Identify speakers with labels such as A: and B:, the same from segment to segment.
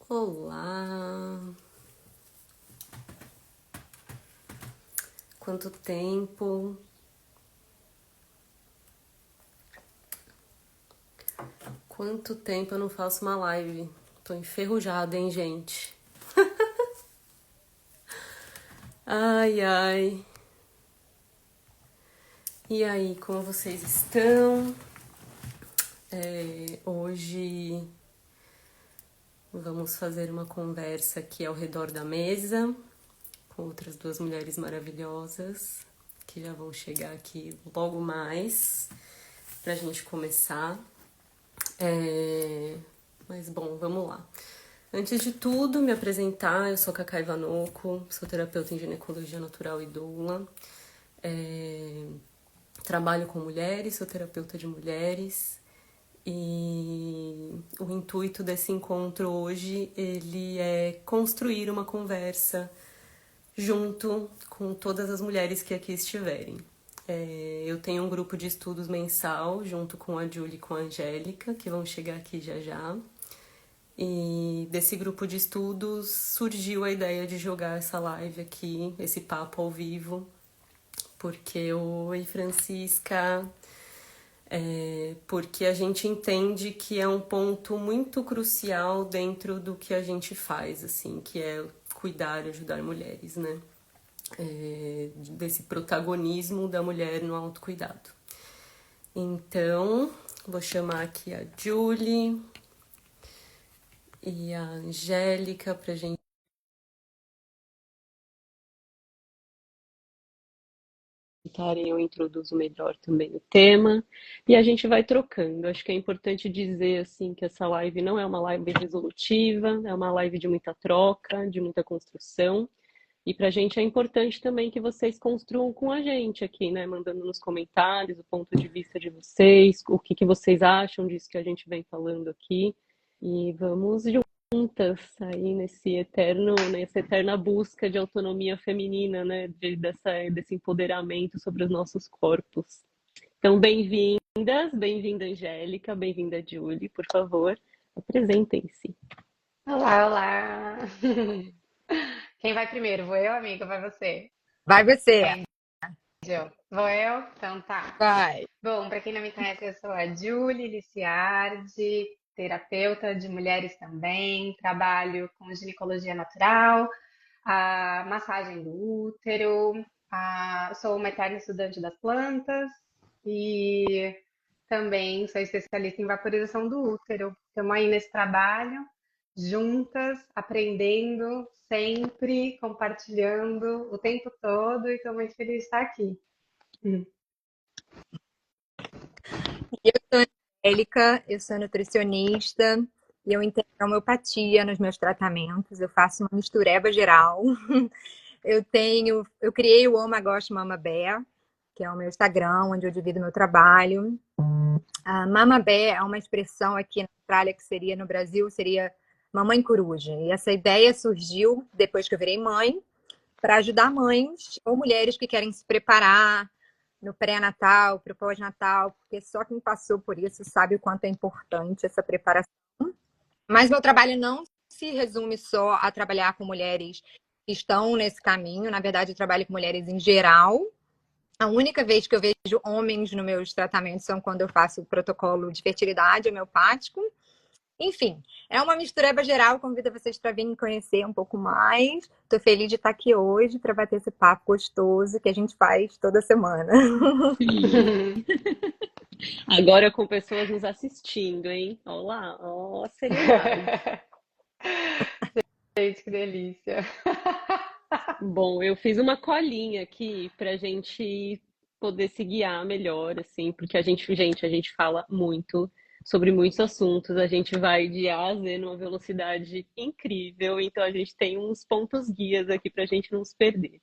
A: Olá! Quanto tempo? Quanto tempo eu não faço uma live? Tô enferrujada, hein, gente? Ai, ai. E aí, como vocês estão? Hoje vamos fazer uma conversa aqui ao redor da mesa com outras duas mulheres maravilhosas que já vão chegar aqui logo mais pra gente começar. Mas bom, vamos lá. Antes de tudo, me apresentar, eu sou Cacá Ivanoco, sou terapeuta em ginecologia natural e doula. Trabalho com mulheres, sou terapeuta de mulheres. E o intuito desse encontro hoje, ele é construir uma conversa junto com todas as mulheres que aqui estiverem. Eu tenho um grupo de estudos mensal junto com a Julie e com a Angélica, que vão chegar aqui já já. E desse grupo de estudos surgiu a ideia de jogar essa live aqui, esse papo ao vivo, porque oi, Francisca, porque a gente entende que é um ponto muito crucial dentro do que a gente faz, assim, que é cuidar e ajudar mulheres, né? Desse protagonismo da mulher no autocuidado. Então, vou chamar aqui a Julie e a Angélica pra gente eu introduzo melhor também o tema e a gente vai trocando. Acho que é importante dizer assim que essa live não é uma live resolutiva, é uma live de muita troca, de muita construção. E para a gente é importante também que vocês construam com a gente aqui, né? Mandando nos comentários o ponto de vista de vocês, o que que vocês acham disso que a gente vem falando aqui. E vamos juntas aí nessa eterna busca de autonomia feminina, né? Desse empoderamento sobre os nossos corpos. Então, bem-vinda, Angélica, bem-vinda, Julie, por favor, apresentem-se.
B: Olá, olá! Quem vai primeiro? Vou eu, amiga? Vai você?
C: Vai você.
B: Vai, Angel. Vou eu? Então tá.
C: Vai.
B: Bom, para quem não me conhece, eu sou a Julie Liciardi, terapeuta de mulheres também. Trabalho com ginecologia natural, a massagem do útero, sou uma eterna estudante das plantas e também sou especialista em vaporização do útero. Estamos aí nesse trabalho, juntas, aprendendo, sempre compartilhando o tempo todo e estou muito feliz de estar aqui.
C: Eu sou Angélica, eu sou nutricionista e eu integro a homeopatia nos meus tratamentos. Eu faço uma mistureba geral. Eu criei o Oma Gosto Mama Bear, que é o meu Instagram, onde eu divido meu trabalho. A Mama Bear é uma expressão aqui na Austrália que seria no Brasil, seria mamãe coruja. E essa ideia surgiu depois que eu virei mãe, para ajudar mães ou mulheres que querem se preparar no pré-natal, para o pós-natal, porque só quem passou por isso sabe o quanto é importante essa preparação. Mas meu trabalho não se resume só a trabalhar com mulheres que estão nesse caminho. Na verdade, eu trabalho com mulheres em geral. A única vez que eu vejo homens nos meus tratamentos são quando eu faço o protocolo de fertilidade homeopático. Enfim, é uma mistureba geral. Convido vocês para virem conhecer um pouco mais. Estou feliz de estar aqui hoje para bater esse papo gostoso que a gente faz toda semana.
A: Sim. Agora com pessoas nos assistindo, hein? Olá, ó, seriedade.
B: Gente, que delícia!
A: Bom, eu fiz uma colinha aqui pra gente poder se guiar melhor, assim, porque a gente fala muito sobre muitos assuntos, a gente vai de A a Z numa velocidade incrível, então a gente tem uns pontos guias aqui pra gente não se perder.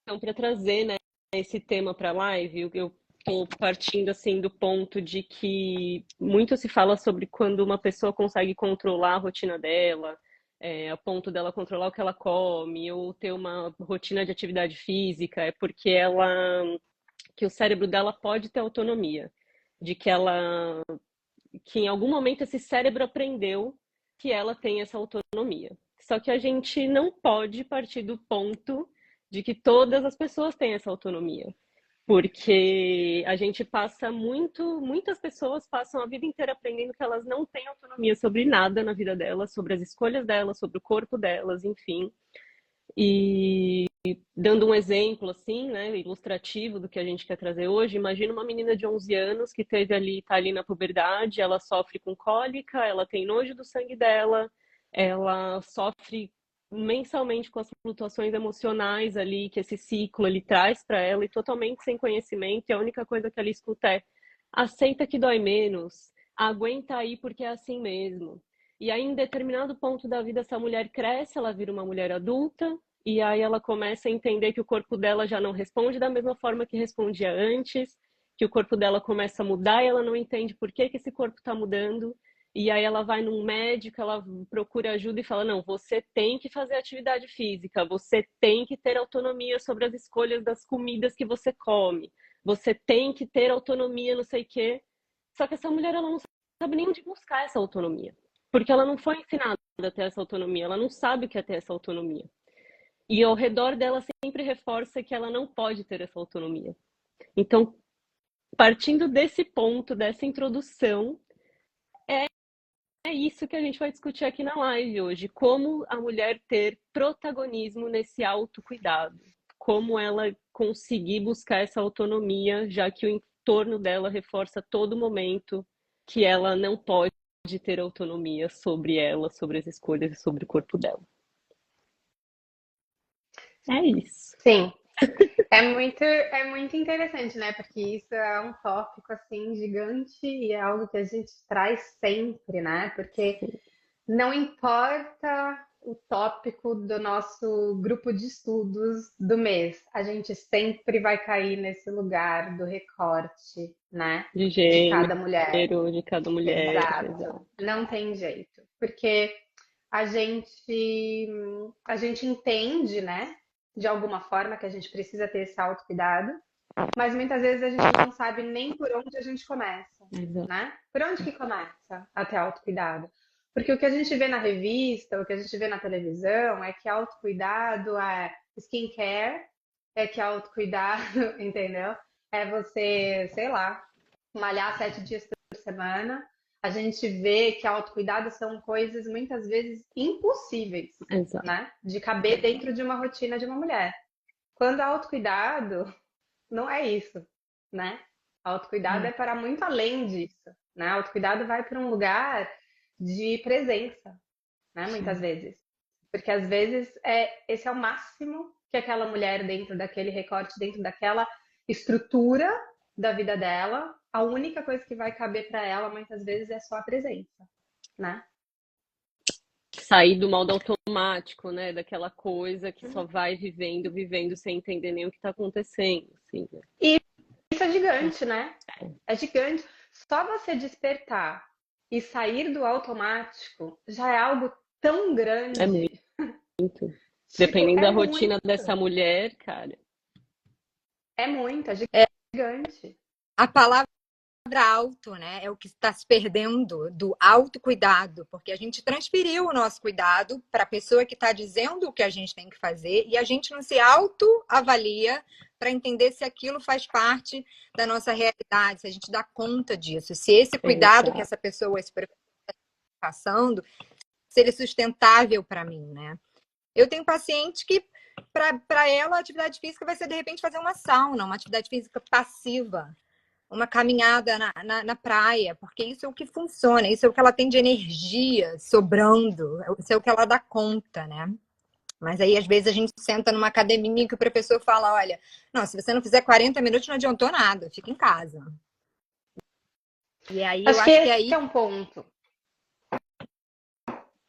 A: Então, para trazer, né, esse tema para a live, eu estou partindo assim do ponto de que muito se fala sobre quando uma pessoa consegue controlar a rotina dela, a ponto dela controlar o que ela come ou ter uma rotina de atividade física, é porque que o cérebro dela pode ter autonomia, de que ela que em algum momento esse cérebro aprendeu que ela tem essa autonomia. Só que a gente não pode partir do ponto de que todas as pessoas têm essa autonomia. Porque a gente passa muitas pessoas passam a vida inteira aprendendo que elas não têm autonomia sobre nada na vida delas, sobre as escolhas delas, sobre o corpo delas, enfim. E dando um exemplo assim, né, ilustrativo do que a gente quer trazer hoje, imagina uma menina de 11 anos que tá ali na puberdade, ela sofre com cólica, ela tem nojo do sangue dela, ela sofre mensalmente com as flutuações emocionais ali que esse ciclo ele traz para ela e totalmente sem conhecimento, e a única coisa que ela escuta é: aceita que dói menos, aguenta aí porque é assim mesmo. E aí, em determinado ponto da vida, essa mulher cresce, ela vira uma mulher adulta, e aí ela começa a entender que o corpo dela já não responde da mesma forma que respondia antes, que o corpo dela começa a mudar e ela não entende por que esse corpo está mudando. E aí ela vai num médico, ela procura ajuda e fala: não, você tem que fazer atividade física, você tem que ter autonomia sobre as escolhas das comidas que você come, você tem que ter autonomia, não sei o quê. Só que essa mulher, ela não sabe nem onde buscar essa autonomia, porque ela não foi ensinada a ter essa autonomia, ela não sabe o que é ter essa autonomia. E ao redor dela sempre reforça que ela não pode ter essa autonomia. Então, partindo desse ponto, dessa introdução, é isso que a gente vai discutir aqui na live hoje. Como a mulher ter protagonismo nesse autocuidado. Como ela conseguir buscar essa autonomia, já que o entorno dela reforça a todo momento que ela não pode ter autonomia sobre ela, sobre as escolhas e sobre o corpo dela. É isso.
B: Sim, é muito interessante, né? Porque isso é um tópico assim gigante e é algo que a gente traz sempre, né? Porque não importa o tópico do nosso grupo de estudos do mês, a gente sempre vai cair nesse lugar do recorte, né?
A: De
B: De cada mulher.
A: gênero, de cada mulher.
B: Exato. Não tem jeito. Porque a gente, a gente entende, né? De alguma forma que a gente precisa ter esse autocuidado, mas muitas vezes a gente não sabe nem por onde a gente começa,
A: Exato.
B: né? Por onde que começa a ter autocuidado? Porque o que a gente vê na revista, o que a gente vê na televisão é que autocuidado é skincare, é que autocuidado, entendeu? É você, sei lá, malhar 7 dias por semana. A gente vê que autocuidado são coisas muitas vezes impossíveis,
A: Exato.
B: né? De caber dentro de uma rotina de uma mulher. Quando autocuidado não é isso, né? Autocuidado é para muito além disso, né? Autocuidado vai para um lugar de presença, né? Muitas vezes. Porque às vezes esse é o máximo que aquela mulher, dentro daquele recorte, dentro daquela estrutura da vida dela, a única coisa que vai caber para ela muitas vezes é só a presença, né?
A: Sair do modo automático, né? Daquela coisa que só vai vivendo, vivendo, sem entender nem o que está acontecendo, assim, né?
B: E isso é gigante, né? É gigante. Só você despertar e sair do automático já é algo tão
A: É
B: grande.
A: muito.
B: Tipo,
A: Dependendo
B: é
A: da
B: muito.
A: rotina dessa mulher, cara.
B: É muito, é
C: É,
B: gigante.
C: a palavra alto, né, é o que está se perdendo do autocuidado, porque a gente transferiu o nosso cuidado para a pessoa que está dizendo o que a gente tem que fazer e a gente não se autoavalia para entender se aquilo faz parte da nossa realidade, se a gente dá conta disso, se esse cuidado que
A: Exato.
C: essa pessoa está passando, se ele é sustentável para mim, né? Eu tenho paciente que, para ela, a atividade física vai ser, de repente, fazer uma sauna, uma atividade física passiva, uma caminhada na praia, porque isso é o que funciona, isso é o que ela tem de energia sobrando, isso é o que ela dá conta, né? Mas aí, às vezes, a gente senta numa academia que o professor fala: olha, não, se você não fizer 40 minutos, não adiantou nada, fica em casa. E aí, eu
B: Acho que
C: acho que é
B: esse que
C: aí.
B: é um ponto.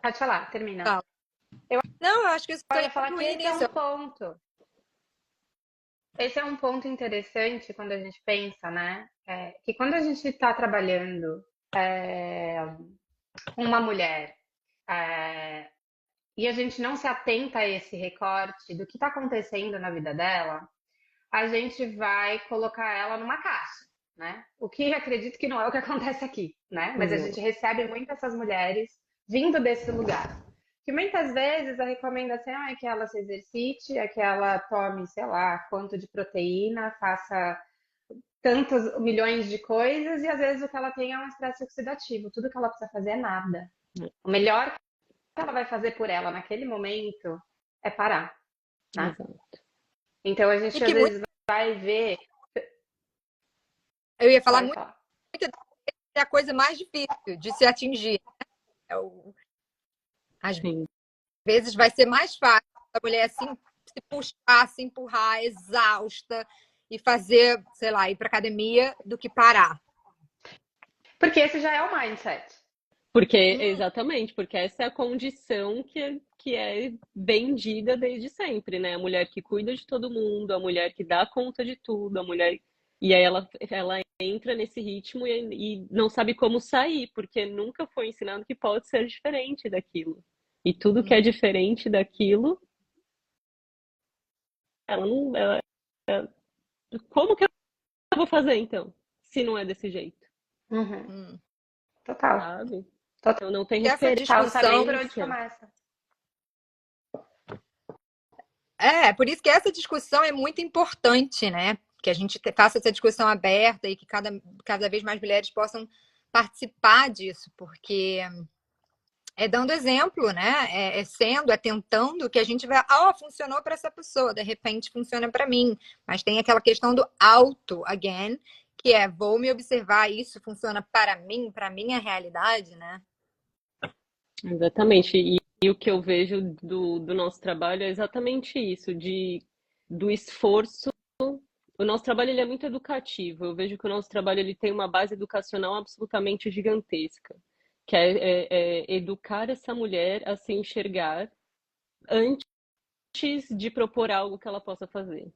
B: Pode falar, termina.
C: Não, eu acho que isso
B: Eu
C: aí
B: ia falar que
C: inclui
B: esse é
C: nisso.
B: um ponto. Esse é um ponto interessante quando a gente pensa, né? Que quando a gente está trabalhando com uma mulher e a gente não se atenta a esse recorte do que está acontecendo na vida dela, a gente vai colocar ela numa caixa, né? O que acredito que não é o que acontece aqui, né? Mas a
A: Exato.
B: gente recebe muito essas mulheres vindo desse lugar. Que muitas vezes a recomendação é que ela se exercite, é que ela tome, sei lá, quanto de proteína, faça tantos milhões de coisas, e às vezes o que ela tem é um estresse oxidativo. Tudo que ela precisa fazer é nada. O melhor que ela vai fazer por ela naquele momento é parar, né?
A: Exato.
B: Então a
C: E
B: gente às
C: que muito,
B: vezes vai ver.
C: eu ia falar
B: Pode
C: muito,
B: falar.
C: é a coisa mais difícil de se atingir. Às
A: Sim.
C: vezes vai ser mais fácil a mulher assim, se puxar, se empurrar, exausta e fazer, sei lá, ir para academia do que parar.
B: Porque esse já é o mindset.
A: Porque, exatamente, porque essa é a condição que é vendida desde sempre, né? A mulher que cuida de todo mundo, a mulher que dá conta de tudo, a mulher. E aí ela entra nesse ritmo e não sabe como sair, porque nunca foi ensinado que pode ser diferente daquilo. E tudo que é diferente daquilo, ela não. Como que eu vou fazer então? Se não é desse jeito,
B: Uhum.
C: Hum.
B: Total.
A: sabe?
B: Total.
A: Então não tem
C: Essa
B: Não sabe nem
C: discussão
B: por onde
A: referência.
B: começa.
C: por isso que essa discussão é muito importante, né? Que a gente faça essa discussão aberta e que cada vez mais mulheres possam participar disso, porque é dando exemplo, né? É tentando que a gente vai, funcionou para essa pessoa, de repente funciona para mim. Mas tem aquela questão do auto, again, que é vou me observar, isso funciona para minha realidade, né?
A: Exatamente. E o que eu vejo do nosso trabalho é exatamente isso, do esforço. O nosso trabalho ele é muito educativo. Eu vejo que o nosso trabalho ele tem uma base educacional absolutamente gigantesca, que é educar essa mulher a se enxergar antes de propor algo que ela possa fazer.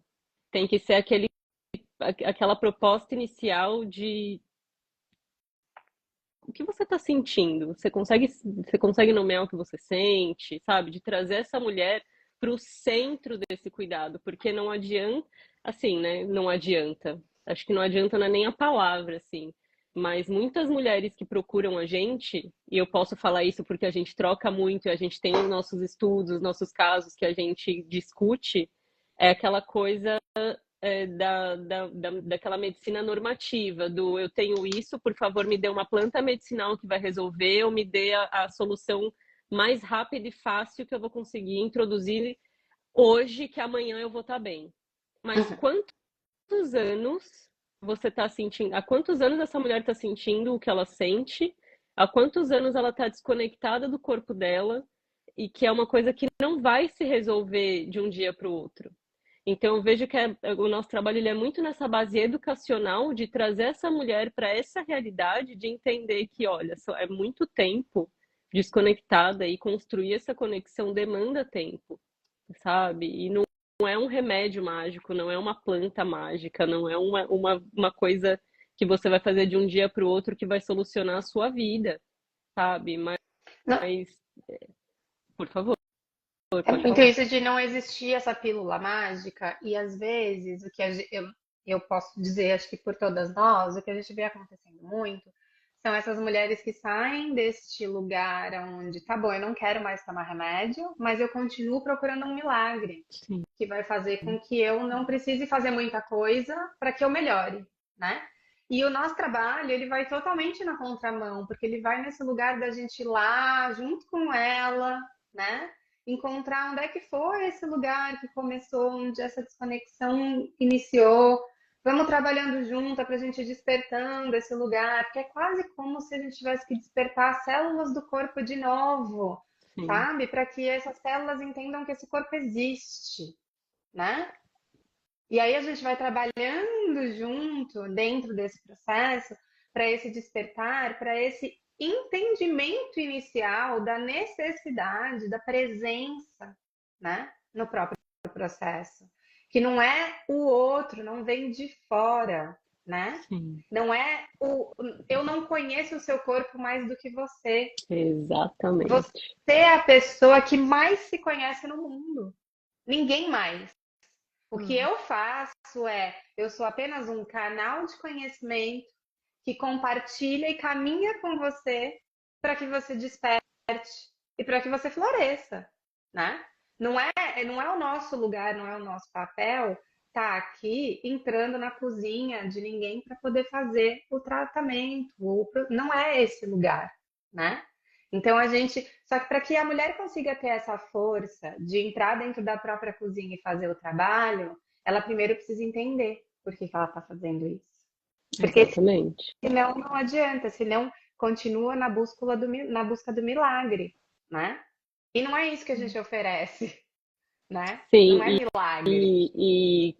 A: Tem que ser aquela proposta inicial de o que você está sentindo? Você consegue nomear o que você sente, sabe? De trazer essa mulher para o centro desse cuidado, porque não adianta, assim, né? Não adianta. Acho que não adianta não é nem a palavra, assim. Mas muitas mulheres que procuram a gente, e eu posso falar isso porque a gente troca muito, e a gente tem os nossos estudos, nossos casos que a gente discute, é aquela coisa daquela medicina normativa, do eu tenho isso, por favor, me dê uma planta medicinal que vai resolver, ou me dê a solução mais rápida e fácil que eu vou conseguir introduzir hoje, que amanhã eu vou estar bem. Mas
B: Uhum.
A: quantos anos você está sentindo? Há quantos anos essa mulher está sentindo o que ela sente? Há quantos anos ela está desconectada do corpo dela? E que é uma coisa que não vai se resolver de um dia para o outro. Então, eu vejo que o nosso trabalho ele é muito nessa base educacional de trazer essa mulher para essa realidade, de entender que, olha, é muito tempo desconectada e construir essa conexão demanda tempo, sabe? E não é um remédio mágico, não é uma planta mágica, não é uma coisa que você vai fazer de um dia para o outro que vai solucionar a sua vida, sabe? Mas,
B: Não,
A: por favor,
B: é
A: pode
B: muito
A: falar.
B: isso de não existir essa pílula mágica, e às vezes o que eu posso dizer, acho que por todas nós, o que a gente vê acontecendo muito são essas mulheres que saem deste lugar onde, tá bom, eu não quero mais tomar remédio, mas eu continuo procurando um milagre
A: Sim.
B: que vai fazer com que eu não precise fazer muita coisa para que eu melhore, né? E o nosso trabalho, ele vai totalmente na contramão, porque ele vai nesse lugar da gente ir lá junto com ela, né? Encontrar onde é que foi esse lugar que começou, onde essa desconexão iniciou. Vamos trabalhando junto para a gente ir despertando esse lugar, porque é quase como se a gente tivesse que despertar as células do corpo de novo,
A: Sim.
B: sabe? Para que essas células entendam que esse corpo existe, né? E aí a gente vai trabalhando junto dentro desse processo para esse despertar, para esse entendimento inicial da necessidade da presença, né, no próprio processo, que não é o outro, não vem de fora, né?
A: Sim.
B: Não é eu não conheço o seu corpo mais do que você. Você
A: Exatamente.
B: é a pessoa que mais se conhece no mundo. Ninguém mais. O que eu faço eu sou apenas um canal de conhecimento que compartilha e caminha com você para que você desperte e para que você floresça, né? Não é o nosso lugar, não é o nosso papel estar aqui entrando na cozinha de ninguém para poder fazer o tratamento. Não é esse lugar, né? Então só que para que a mulher consiga ter essa força de entrar dentro da própria cozinha e fazer o trabalho, ela primeiro precisa entender por que ela está fazendo isso. Porque
A: Exatamente.
B: senão não adianta, senão continua na busca do milagre, né? E não é isso que a gente oferece, né? Não é
A: Sim,
B: milagre.
A: e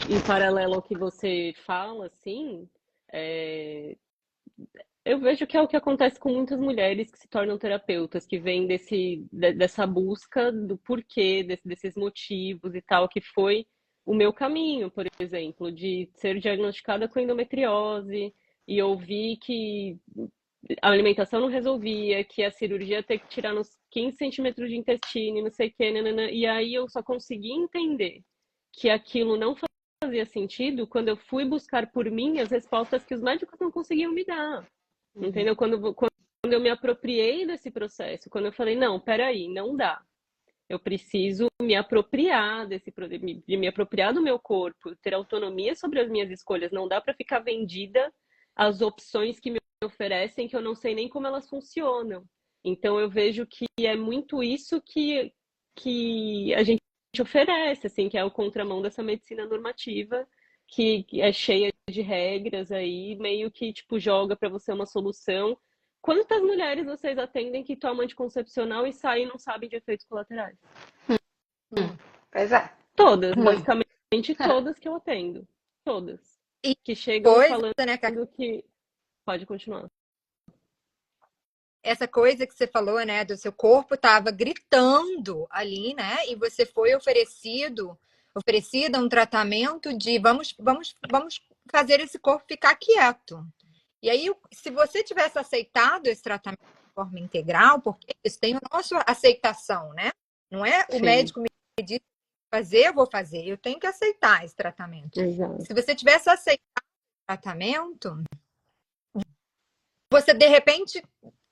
A: em paralelo ao que você fala, assim, eu vejo que é o que acontece com muitas mulheres que se tornam terapeutas, que vêm dessa busca do porquê, desses motivos e tal, que foi o meu caminho, por exemplo, de ser diagnosticada com endometriose e ouvir que a alimentação não resolvia, que a cirurgia ia ter que tirar uns 15 centímetros de intestino, e não sei o quê, nanana. E aí eu só consegui entender que aquilo não fazia sentido quando eu fui buscar por mim as respostas que os médicos não conseguiam me dar. Entendeu? Quando eu me apropriei desse processo, quando eu falei, não, peraí, não dá. Eu preciso me apropriar de me apropriar do meu corpo, ter autonomia sobre as minhas escolhas. Não dá para ficar vendida às opções que me oferecem, que eu não sei nem como elas funcionam. Então eu vejo que é muito isso que a gente oferece, assim, que é o contramão dessa medicina normativa, que é cheia de regras aí, meio que tipo joga para você uma solução. Quantas mulheres vocês atendem que tomam anticoncepcional e saem e não sabem de efeitos colaterais?
B: Pois é,
A: Todas,
B: muito.
A: basicamente todas que eu atendo. Todas.
C: E
A: Que chegam
C: coisa,
A: falando
C: né,
A: que. Pode continuar.
C: essa coisa que você falou, né, do seu corpo estava gritando ali, né, e você foi oferecida um tratamento de vamos fazer esse corpo ficar quieto. E aí, se você tivesse aceitado esse tratamento de forma integral, porque isso tem a nossa aceitação, né? Não é o
A: Sim,
C: médico me diz fazer, eu vou fazer. Eu tenho que aceitar esse tratamento.
A: exato.
C: Se você tivesse aceitado o tratamento, você de repente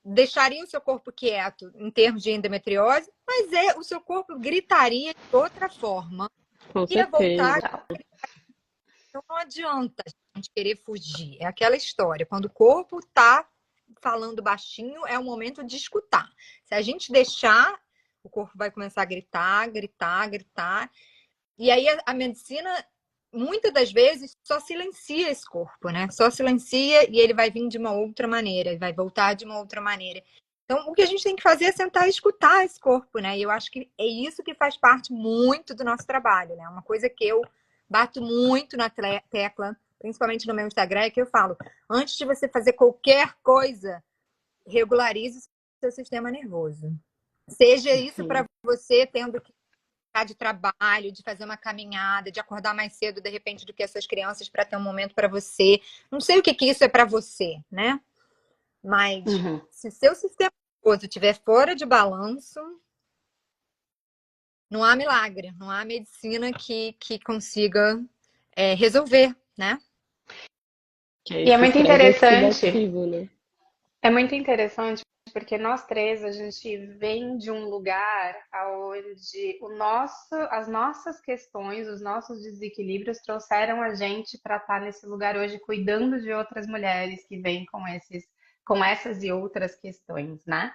C: deixaria o seu corpo quieto em termos de endometriose, mas o seu corpo gritaria de outra forma.
A: Com
C: Ia
A: certeza.
C: voltar. Então não adianta a gente querer fugir. É aquela história. Quando o corpo está falando baixinho, é o momento de escutar. Se a gente deixar, o corpo vai começar a gritar, gritar, gritar. E aí a medicina, muitas das vezes, só silencia esse corpo, né? Só silencia e ele vai vir de uma outra maneira, vai voltar de uma outra maneira. Então, o que a gente tem que fazer é sentar e escutar esse corpo, né? E eu acho que é isso que faz parte muito do nosso trabalho, né? Uma coisa que eu bato muito na tecla, principalmente no meu Instagram, é que eu falo, antes de você fazer qualquer coisa, regularize o seu sistema nervoso. Seja isso para
A: Sim.
C: você tendo que ficar de trabalho, de fazer uma caminhada, de acordar mais cedo, de repente, do que essas crianças para ter um momento para você. Não sei o que isso é para você, né? Mas se seu sistema nervoso estiver fora de balanço, não há milagre, não há medicina que consiga resolver, né?
A: Que é
B: E é
A: esse
B: muito
A: estresse
B: interessante,
A: oxidativo, né?
B: é muito interessante porque nós três, a gente vem de um lugar onde as nossas questões, os nossos desequilíbrios trouxeram a gente para estar nesse lugar hoje cuidando de outras mulheres que vêm com essas e outras questões, né?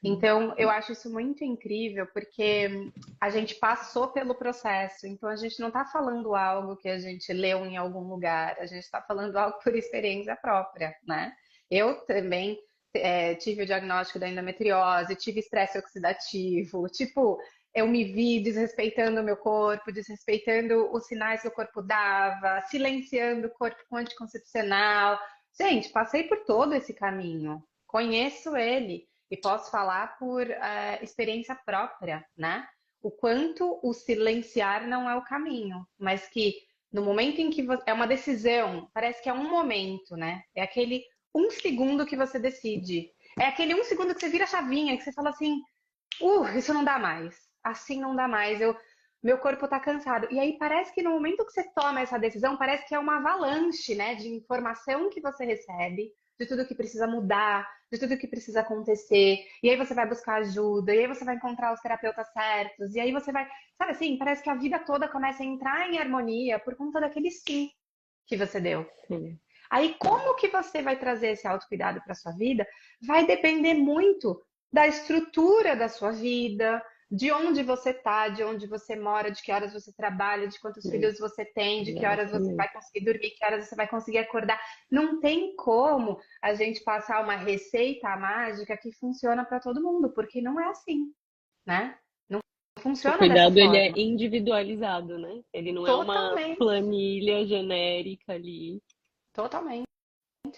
B: Então, eu acho isso muito incrível, porque a gente passou pelo processo, então a gente não está falando algo que a gente leu em algum lugar, a gente está falando algo por experiência própria, né? Eu também tive o diagnóstico da endometriose, tive estresse oxidativo, tipo, eu me vi desrespeitando o meu corpo, desrespeitando os sinais que o corpo dava, silenciando o corpo com anticoncepcional. Gente, passei por todo esse caminho, conheço ele e posso falar por experiência própria, né? O quanto o silenciar não é o caminho, mas que no momento em que é uma decisão, parece que é um momento, né? É aquele um segundo que você decide. É aquele um segundo que você vira a chavinha, que você fala assim, isso não dá mais. Assim não dá mais. meu corpo tá cansado. E aí parece que no momento que você toma essa decisão, parece que é uma avalanche, né, de informação que você recebe, de tudo que precisa mudar, de tudo que precisa acontecer. E aí você vai buscar ajuda, e aí você vai encontrar os terapeutas certos, e aí você vai, sabe assim, parece que a vida toda começa a entrar em harmonia por conta daquele sim que você deu.
A: Sim.
B: Aí, como que você vai trazer esse autocuidado para sua vida? Vai depender muito da estrutura da sua vida, de onde você tá, de onde você mora, de que horas você trabalha, de quantos filhos você tem, de que horas você vai
A: Exatamente.
B: conseguir dormir, que horas você vai conseguir acordar. Não tem como a gente passar uma receita mágica que funciona para todo mundo, porque não é assim, né? Não
A: O
B: funciona dessa
A: cuidado, ele é
B: forma.
A: individualizado, né? Ele não é uma
B: Totalmente,
A: planilha genérica ali.
B: totalmente,
C: Uma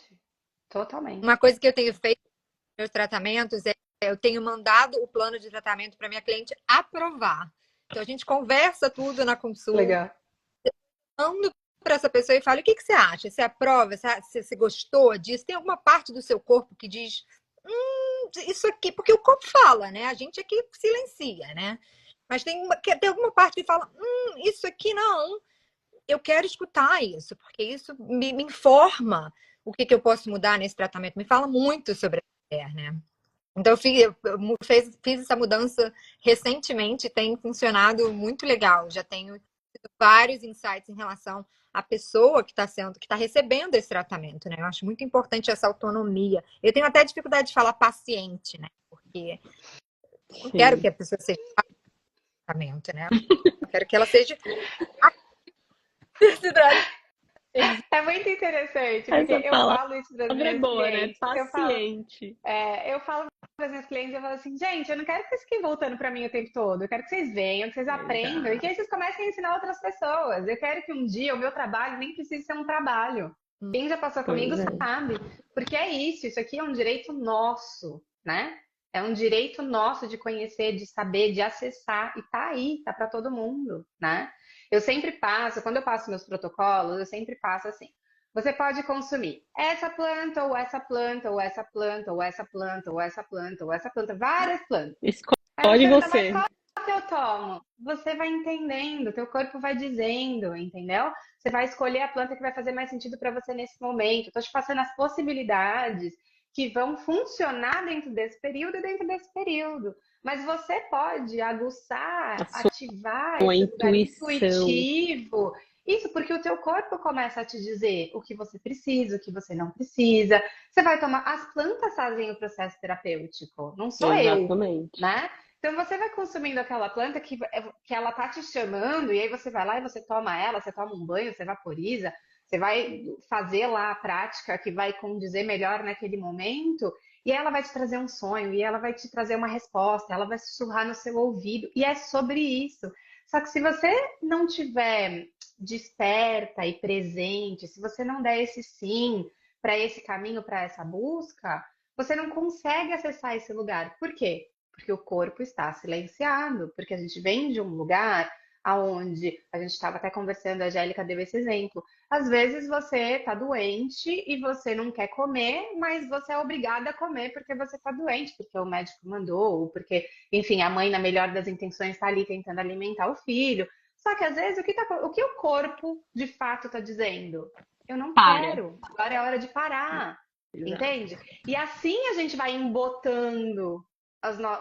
B: totalmente.
C: coisa que eu tenho feito nos meus tratamentos é eu tenho mandado o plano de tratamento para minha cliente aprovar. Então a gente conversa tudo na consulta,
B: Legal.
C: mando para essa pessoa e falo: o que que você acha? Você aprova? Você gostou disso? Tem alguma parte do seu corpo que diz isso aqui? Porque o corpo fala, né? A gente aqui silencia, né? Mas tem alguma parte que fala: isso aqui não. Eu quero escutar isso, porque isso me informa o que eu posso mudar nesse tratamento. Me fala muito sobre a mulher, né? Então, fiz essa mudança recentemente, tem funcionado muito legal. Já tenho tido vários insights em relação à pessoa que está recebendo esse tratamento, né? Eu acho muito importante essa autonomia. Eu tenho até dificuldade de falar paciente, né? Porque eu não quero que
A: Sim.
C: a pessoa seja tratamento, né? Eu quero que ela seja a
B: É muito interessante, porque
A: Essa
B: eu
A: palavra
B: falo isso para as
A: é
B: minhas
A: boa, né?
B: clientes.
A: Paciente.
B: Eu falo para as minhas clientes, eu falo assim, gente, eu não quero que vocês fiquem voltando para mim o tempo todo. Eu quero que vocês venham, que vocês aprendam e que
A: Exato.
B: aí vocês comecem a ensinar outras pessoas. Eu quero que um dia o meu trabalho nem precise ser um trabalho. Quem já passou comigo
A: Pois é.
B: sabe. Porque é isso aqui é um direito nosso, né? É um direito nosso de conhecer, de saber, de acessar. E tá aí, tá para todo mundo, né? Eu sempre passo, quando eu passo meus protocolos, eu sempre passo assim. Você pode consumir essa planta, ou essa planta, ou essa planta, ou essa planta, ou essa planta, ou essa planta, várias plantas. Aí você
A: Escolhe
B: pergunta, mas
A: você.
B: qual que eu tomo? Você vai entendendo, teu corpo vai dizendo, entendeu? Você vai escolher a planta que vai fazer mais sentido para você nesse momento. Estou te passando as possibilidades que vão funcionar dentro desse período e dentro desse período. Mas você pode
A: A
B: aguçar, ativar
A: sua
B: esse lugar
A: intuição.
B: intuitivo. Isso porque o teu corpo começa a te dizer o que você precisa, o que você não precisa. Você vai tomar. As plantas fazem o processo terapêutico, não sou eu,
A: Exatamente.
B: né? Então você vai consumindo aquela planta que ela tá te chamando, e aí você vai lá e você toma ela, você toma um banho, você vaporiza, você vai fazer lá a prática que vai condizer melhor naquele momento, e ela vai te trazer um sonho, e ela vai te trazer uma resposta, ela vai sussurrar no seu ouvido, e é sobre isso. Só que se você não tiver desperta e presente, se você não der esse sim para esse caminho, para essa busca, você não consegue acessar esse lugar. Por quê? Porque o corpo está silenciado, porque a gente vem de um lugar aonde a gente estava até conversando, a Angélica deu esse exemplo. Às vezes você está doente e você não quer comer, mas você é obrigada a comer porque você está doente, porque o médico mandou, ou porque, enfim, a mãe, na melhor das intenções, está ali tentando alimentar o filho. Só que às vezes o que o corpo de fato está dizendo? Eu não
A: Para.
B: quero, agora é hora de parar,
A: Exato.
B: entende? E assim a gente vai embotando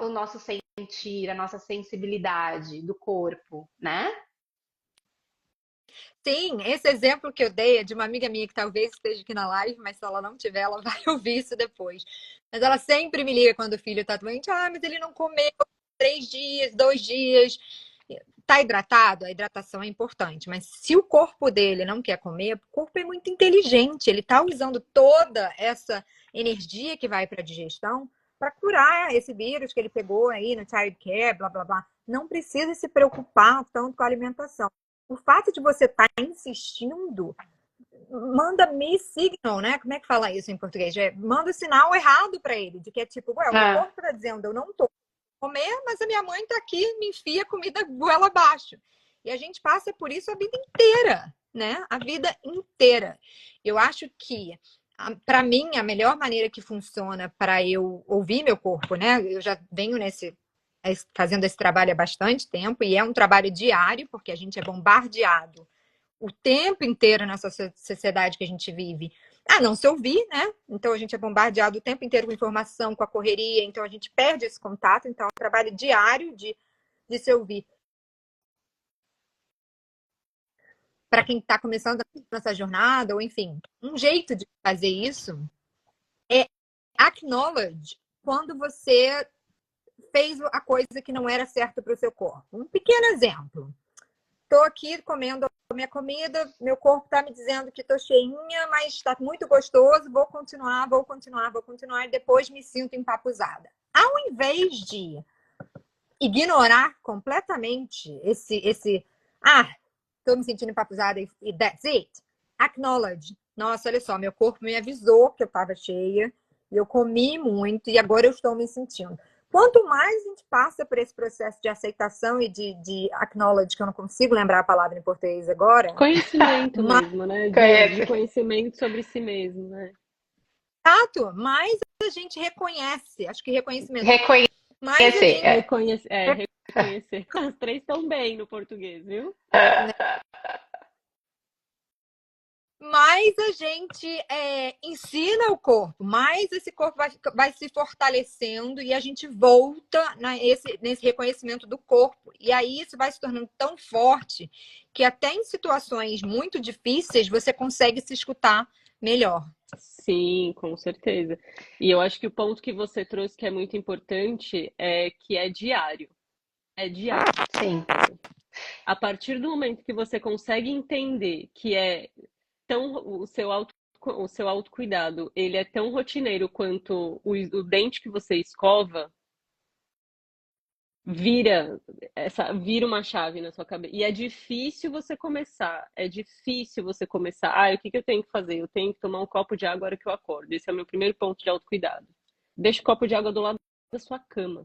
B: o nosso sentir, a nossa sensibilidade do corpo, né?
C: Sim, esse exemplo que eu dei é de uma amiga minha que talvez esteja aqui na live, mas se ela não tiver, ela vai ouvir isso depois. Mas ela sempre me liga quando o filho tá doente. Ah, mas ele não comeu 3 dias, 2 dias. Tá hidratado? A hidratação é importante, mas se o corpo dele não quer comer, o corpo é muito inteligente. Ele tá usando toda essa energia que vai para a digestão para curar esse vírus que ele pegou aí no child care, blá blá blá. Não precisa se preocupar tanto com a alimentação. O fato de você estar insistindo manda me signal, né? Como é que fala isso em português? Manda o sinal errado para ele, de que é tipo, ué, o meu
B: Ah,
C: corpo está dizendo, eu não tô comer, mas a minha mãe tá aqui, me enfia comida goela abaixo. E a gente passa por isso a vida inteira, né? A vida inteira. Eu acho que para mim a melhor maneira que funciona para eu ouvir meu corpo, né? Eu já venho fazendo esse trabalho há bastante tempo, e é um trabalho diário, porque a gente é bombardeado o tempo inteiro nessa sociedade que a gente vive. Não se ouvir, né? Então a gente é bombardeado o tempo inteiro com informação, com a correria, então a gente perde esse contato. Então é um trabalho diário de se ouvir. Para quem está começando nessa jornada, ou enfim, um jeito de fazer isso é acknowledge quando você fez a coisa que não era certa para o seu corpo. Um pequeno exemplo. Estou aqui comendo a minha comida, meu corpo está me dizendo que estou cheinha, mas está muito gostoso, vou continuar, e depois me sinto empapuzada. Ao invés de ignorar completamente estou me sentindo empapuzada e that's it, acknowledge. Nossa, olha só, meu corpo me avisou que eu estava cheia, eu comi muito e agora eu estou me sentindo. Quanto mais a gente passa por esse processo de aceitação e de acknowledge, que eu não consigo lembrar a palavra em português agora.
A: Conhecimento mesmo, né? De conhecimento sobre si mesmo, né?
C: Exato, mais a gente reconhece. Acho que reconhecimento.
B: Mais a gente...
A: Reconhecer. Os três estão bem no português, viu?
C: Mais a gente ensina o corpo, mais esse corpo vai se fortalecendo e a gente volta nesse reconhecimento do corpo. E aí isso vai se tornando tão forte que até em situações muito difíceis você consegue se escutar melhor.
A: Sim, com certeza. E eu acho que o ponto que você trouxe que é muito importante é que é diário. É diário.
B: Sim.
A: A partir do momento que você consegue entender que o seu autocuidado, ele é tão rotineiro quanto o dente que você escova, vira uma chave na sua cabeça. E é difícil você começar. O que eu tenho que fazer? Eu tenho que tomar um copo de água na hora que eu acordo. Esse é o meu primeiro ponto de autocuidado. Deixa o copo de água do lado da sua cama.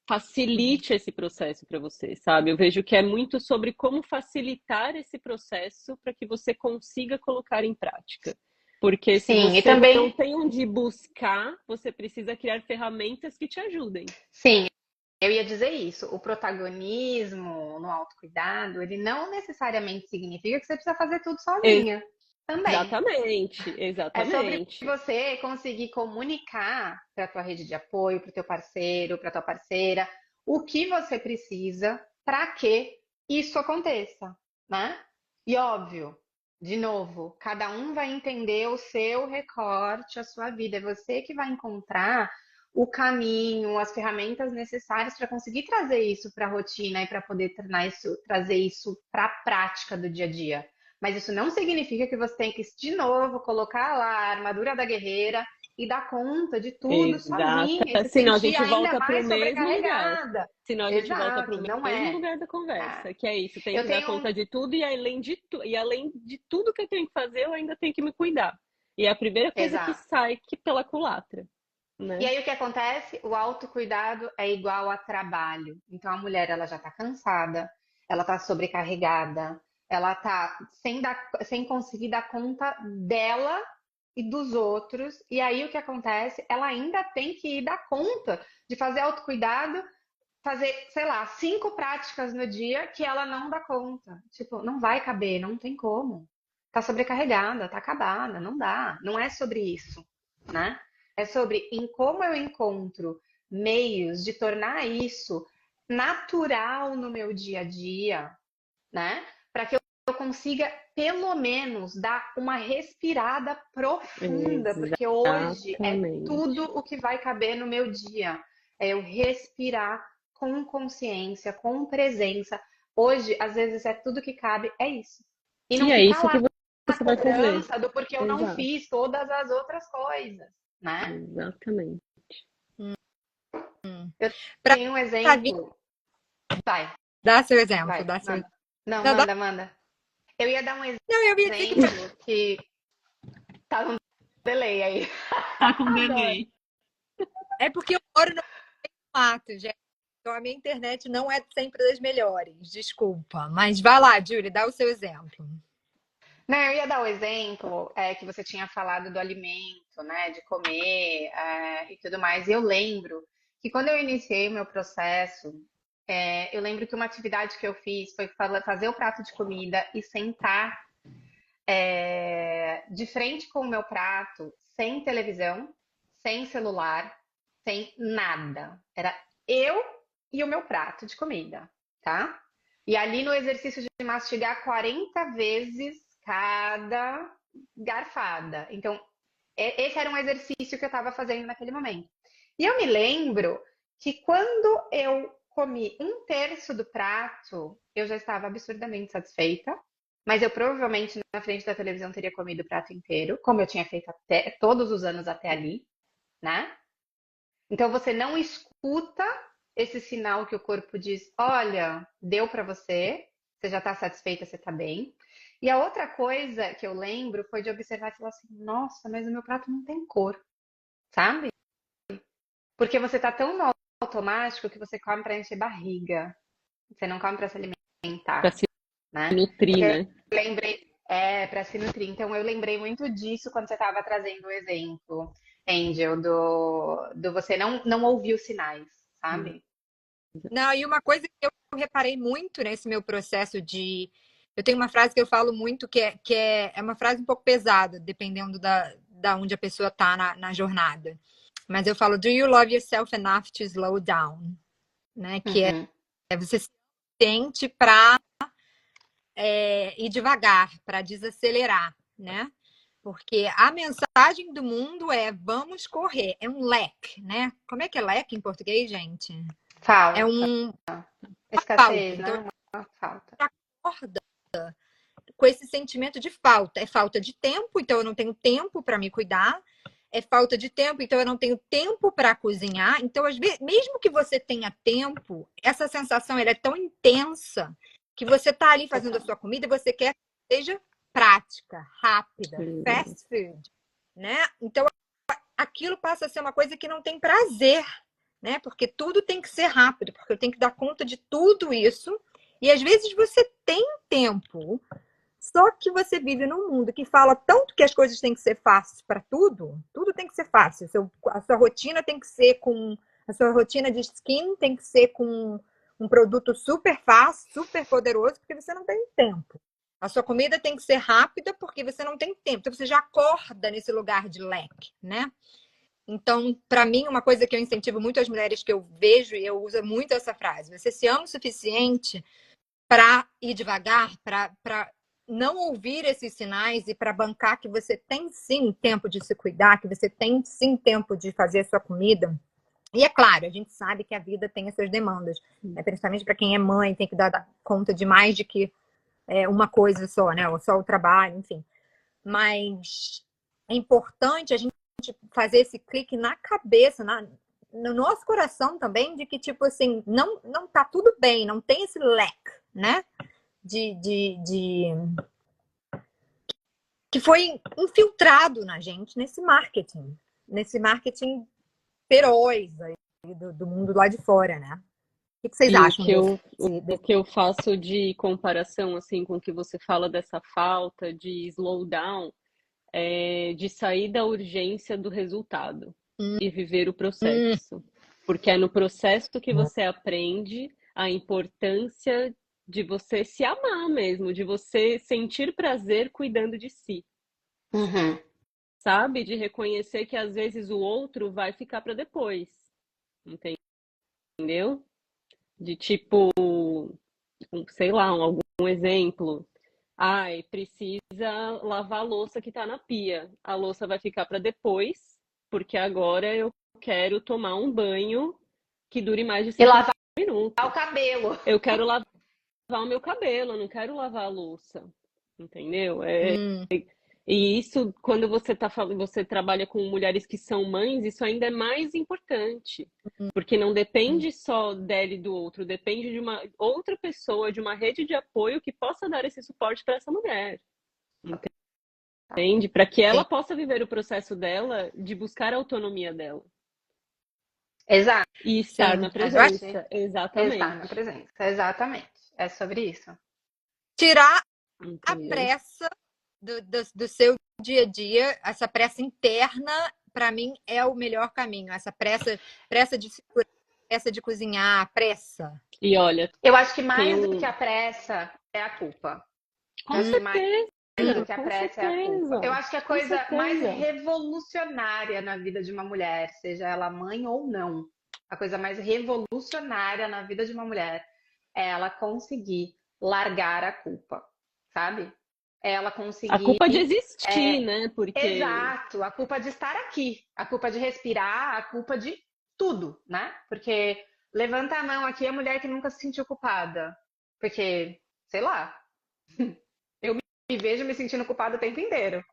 A: Facilite esse processo para você, sabe? Eu vejo que é muito sobre como facilitar esse processo para que você consiga colocar em prática. Porque se você
B: também...
A: não tem onde buscar, você precisa criar ferramentas que te ajudem.
B: Sim, eu ia dizer isso. O protagonismo no autocuidado, ele não necessariamente significa que você precisa fazer tudo sozinha. Também.
A: Exatamente.
B: É sobre você conseguir comunicar para a tua rede de apoio, para o teu parceiro, para a tua parceira, o que você precisa para que isso aconteça, né? E óbvio, de novo, cada um vai entender o seu recorte, a sua vida. É você que vai encontrar o caminho, as ferramentas necessárias para conseguir trazer isso para a rotina e para poder trazer isso para a prática do dia a dia. Mas isso não significa que você tem que, de novo, colocar lá a armadura da guerreira e dar conta de tudo sozinha. E se
A: Senão a
B: sentir
A: gente
B: ainda
A: volta para o
B: mais
A: mesmo lugar.
B: sobrecarregada.
A: Senão a gente volta para o
B: Exato, não
A: mesmo
B: é.
A: lugar da conversa, que é isso. Tem
B: Eu
A: que dar
B: tenho
A: conta de tudo e além de tudo que eu tenho que fazer, eu ainda tenho que me cuidar. E é a primeira coisa que
B: Exato.
A: sai pela culatra. Né?
B: E aí o que acontece? O autocuidado é igual a trabalho. Então a mulher ela já está cansada, ela está sobrecarregada, ela está sem conseguir dar conta dela e dos outros. E aí o que acontece? Ela ainda tem que ir dar conta de fazer autocuidado, fazer, sei lá, 5 práticas no dia que ela não dá conta. Tipo, não vai caber, não tem como. Tá sobrecarregada, tá acabada, não dá. Não é sobre isso, né? É sobre em como eu encontro meios de tornar isso natural no meu dia a dia, né? Para que eu consiga, pelo menos, dar uma respirada profunda, porque hoje é tudo o que vai caber no meu dia. É eu respirar com consciência, com presença. Hoje, às vezes, é tudo que cabe, é isso. E não
A: é
B: ficar
A: isso
B: lá
A: que você
B: na
A: vai fazer.
B: cobrança do porque eu não fiz todas as outras coisas, né?
A: Exatamente.
B: Eu tenho um exemplo. Vai.
C: Dá seu exemplo.
B: Vai.
C: Dá seu...
B: Não, manda. Eu ia dar um exemplo que tá com delay aí.
A: Tá com delay.
C: É porque eu moro no mato, gente. Então a minha internet não é sempre das melhores. Desculpa. Mas vai lá, Júlia, dá o seu exemplo.
B: Não, eu ia dar o exemplo que você tinha falado do alimento, né? De comer e tudo mais. E eu lembro que quando eu iniciei o meu processo, eu lembro que uma atividade que eu fiz foi fazer o prato de comida e sentar de frente com o meu prato, sem televisão, sem celular, sem nada. Era eu e o meu prato de comida, tá? E ali no exercício de mastigar 40 vezes cada garfada. Então, esse era um exercício que eu estava fazendo naquele momento. E eu me lembro que quando eu comi um terço do prato, eu já estava absurdamente satisfeita. Mas eu provavelmente na frente da televisão teria comido o prato inteiro, como eu tinha feito até, todos os anos até ali, né? Então você não escuta esse sinal que o corpo diz: olha, deu para você, você já está satisfeita, você está bem. E a outra coisa que eu lembro foi de observar e falar assim: nossa, mas o meu prato não tem cor, sabe? Porque você está tão no automático que você come para encher barriga, você não come para se
A: Para
B: alimentar,
A: se
B: né?
A: nutrir,
B: Eu
A: né?
B: lembrei, para se nutrir. Então eu lembrei muito disso quando você estava trazendo o exemplo, Angel, do você não ouvir os sinais, sabe?
C: Não, e uma coisa que eu reparei muito nesse meu processo de. Eu tenho uma frase que eu falo muito que é uma frase um pouco pesada, dependendo da onde a pessoa está na jornada. Mas eu falo, do you love yourself enough to slow down? Né? Que
B: Uhum.
C: é você se sente para ir devagar, para desacelerar, né? Porque a mensagem do mundo é vamos correr, é um leque, né? Como é que é leque em português, gente? É
B: Falta,
C: um falta.
B: escassez,
C: Então,
B: né? Uma falta.
C: acorda com esse sentimento de falta. É falta de tempo, então eu não tenho tempo para me cuidar. É falta de tempo, então eu não tenho tempo para cozinhar. Então, às vezes, mesmo que você tenha tempo, essa sensação ela é tão intensa que você está ali fazendo a
B: Total.
C: sua comida e você quer que seja prática, rápida,
A: Hum.
C: fast food, né? Então, aquilo passa a ser uma coisa que não tem prazer, né? Porque tudo tem que ser rápido, porque eu tenho que dar conta de tudo isso. E às vezes você tem tempo, só que você vive num mundo que fala tanto que as coisas têm que ser fáceis para tudo, tudo tem que ser fácil. A sua rotina tem que ser com. A sua rotina de skin tem que ser com um produto super fácil, super poderoso, porque você não tem tempo. A sua comida tem que ser rápida porque você não tem tempo. Então você já acorda nesse lugar de leque, né? Então, para mim, uma coisa que eu incentivo muito as mulheres que eu vejo, e eu uso muito essa frase: você se ama o suficiente para ir devagar, para não ouvir esses sinais e para bancar que você tem sim tempo de se cuidar, que você tem sim tempo de fazer a sua comida. E é claro, a gente sabe que a vida tem as suas demandas, né? Principalmente para quem é mãe, tem que dar conta de mais de que uma coisa só, né? Ou só o trabalho, enfim. Mas é importante a gente fazer esse clique na cabeça, no nosso coração também, de que, tipo assim, não tá tudo bem, não tem esse leque, né? De que foi infiltrado na gente nesse marketing feroz aí do mundo lá de fora, né? O que vocês
A: E
C: acham desse,
A: o que eu faço de comparação, assim, com o que você fala dessa falta de slowdown, é de sair da urgência do resultado e viver o processo. Porque é no processo que você aprende a importância de você se amar mesmo, de você sentir prazer cuidando de si,
B: Uhum.
A: sabe? De reconhecer que às vezes o outro vai ficar para depois, entendeu? De tipo, sei lá, algum exemplo. Ai, precisa lavar a louça que tá na pia. A louça vai ficar para depois, porque agora eu quero tomar um banho que dure mais de
B: E
A: 50
B: lavar o
A: minutos.
B: cabelo.
A: Eu quero lavar o meu cabelo, eu não quero lavar a louça. Entendeu? E isso, quando você tá falando, você trabalha com mulheres que são mães, isso ainda é mais importante. Porque não depende só dela e do outro, depende de uma outra pessoa, de uma rede de apoio que possa dar esse suporte para essa mulher. Entende? Para que ela
C: Sim.
A: possa viver o processo dela de buscar a autonomia dela
B: Exato.
A: e estar
C: Sim,
A: na
B: A
C: mas eu acho que
B: gente
A: presença.
B: está na
A: Exatamente.
B: presença. Exatamente. É sobre isso.
C: tirar a
A: Entendeu?
C: pressa do seu dia a dia, essa pressa interna para mim, é o melhor caminho. Essa pressa de segurar, pressa de cozinhar, pressa.
A: E olha,
B: Eu acho que
A: tem
B: mais do que
A: um.
B: a pressa é a culpa. Eu
A: Com
B: acho que mais do
A: certeza,
B: que a
A: com
B: pressa é a culpa. Eu
A: certeza,
B: acho que a
A: com
B: coisa mais
A: certeza.
B: revolucionária na vida de uma mulher, seja ela mãe ou não, a coisa mais revolucionária na vida de uma mulher é ela conseguir largar a culpa, sabe? É ela
A: A
B: conseguir.
A: culpa de existir,
B: É,
A: né? Porque
B: exato, a culpa de estar aqui, a culpa de respirar, a culpa de tudo, né? Porque levanta a mão aqui a mulher que nunca se sentiu culpada. Porque, sei lá, eu me vejo me sentindo culpada o tempo inteiro,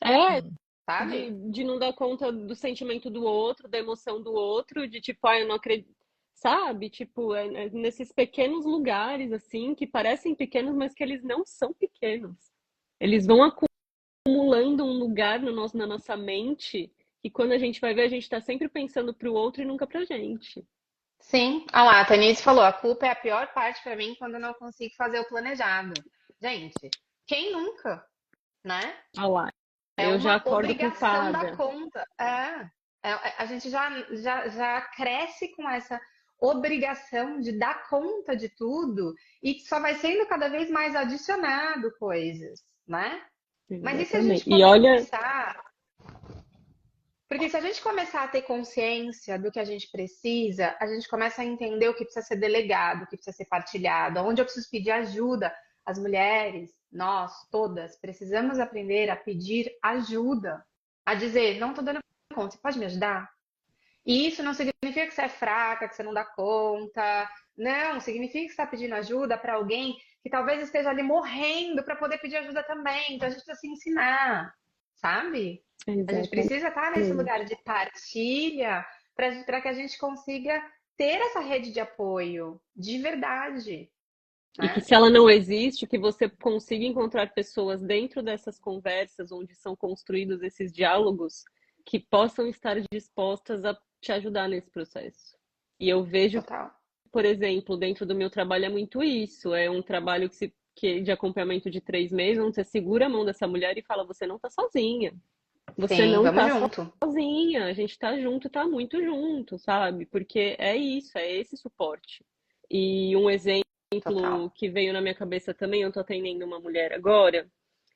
A: é
B: sabe?
A: de não dar conta do sentimento do outro, da emoção do outro, de tipo, eu não acredito. Sabe? Tipo, é nesses pequenos lugares, assim, que parecem pequenos, mas que eles não são pequenos. Eles vão acumulando um lugar no na nossa mente, que quando a gente vai ver, a gente está sempre pensando pro outro e nunca pra gente.
B: Sim. Ah lá, a Tanise falou, a culpa é a pior parte pra mim quando eu não consigo fazer o planejado. Gente, quem nunca, né?
A: Olha lá,
B: É
A: eu já
B: uma
A: acordo
B: obrigação da
A: culpada.
B: conta. A gente já cresce com essa obrigação de dar conta de tudo e só vai sendo cada vez mais adicionado coisas, né? Mas e se a gente
A: Exatamente. E olha,
B: começar? Porque se a gente começar a ter consciência do que a gente precisa, a gente começa a entender o que precisa ser delegado, o que precisa ser partilhado, onde eu preciso pedir ajuda. As mulheres, nós todas, precisamos aprender a pedir ajuda, a dizer, não estou dando conta, você pode me ajudar? E isso não significa que você é fraca, que você não dá conta. Não, significa que você está pedindo ajuda para alguém que talvez esteja ali morrendo para poder pedir ajuda também. Então a gente precisa se ensinar, sabe? A gente
A: exatamente.
B: precisa estar nesse lugar de partilha para que a gente consiga ter essa rede de apoio de verdade,
A: E que
B: né?
A: se ela não existe, que você consiga encontrar pessoas dentro dessas conversas onde são construídos esses diálogos que possam estar dispostas a te ajudar nesse processo. E eu vejo,
B: Total.
A: por exemplo, dentro do meu trabalho é muito isso. É um trabalho que de acompanhamento de 3 meses, onde você segura a mão dessa mulher e fala: você não está sozinha. Você
B: Sim,
A: não
B: vamos
A: está
B: junto.
A: sozinha. A gente está junto, está muito junto, sabe? Porque é isso, é esse suporte. E um exemplo
B: Total.
A: que veio na minha cabeça também, eu tô atendendo uma mulher agora,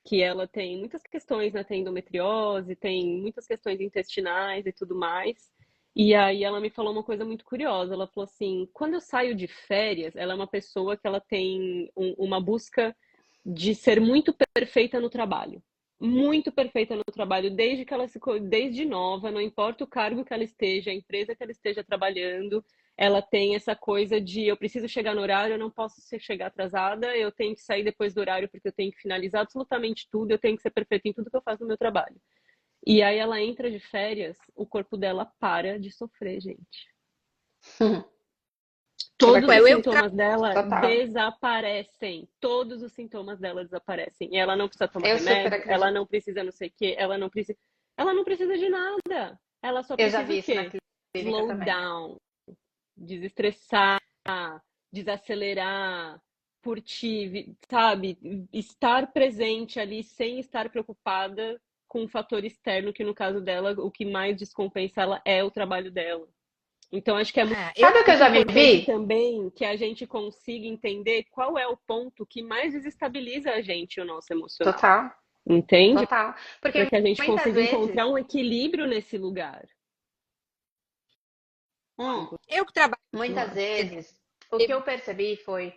A: que ela tem muitas questões, né? Tem endometriose, tem muitas questões intestinais e tudo mais. E aí ela me falou uma coisa muito curiosa. Ela falou assim, quando eu saio de férias, ela é uma pessoa que ela tem uma busca de ser muito perfeita no trabalho. Muito perfeita no trabalho, desde que ela desde nova, não importa o cargo que ela esteja, a empresa que ela esteja trabalhando, ela tem essa coisa de eu preciso chegar no horário, eu não posso chegar atrasada, eu tenho que sair depois do horário porque eu tenho que finalizar absolutamente tudo, eu tenho que ser perfeita em tudo que eu faço no meu trabalho. E aí ela entra de férias, o corpo dela para de sofrer, gente.
B: Super
A: Todos os
C: Eu que
A: sintomas dela
B: total.
A: desaparecem. Todos os sintomas dela desaparecem. E ela não precisa tomar
B: Eu super
A: remédio, ela
B: acredito.
A: não precisa não sei o quê, ela não precisa de nada. Ela só
B: Eu já
A: precisa
B: vi
A: o
B: isso na
A: quê?
B: clínica
A: Slow
B: também.
A: down, desestressar, desacelerar, curtir, sabe? Estar presente ali sem estar preocupada com um fator externo, que no caso dela, o que mais descompensa ela é o trabalho dela. Então, acho que é
C: eu
B: Sabe o que eu
A: muito
B: já me
A: importante
B: vi?
A: também que a gente consiga entender qual é o ponto que mais desestabiliza a gente, o nosso emocional.
B: Total,
A: Entende?
B: total.
A: Para
B: Porque
A: que a gente
B: muitas
A: consiga
B: vezes,
A: encontrar um equilíbrio nesse lugar.
C: eu que trabalho
B: muitas vezes, o que eu percebi foi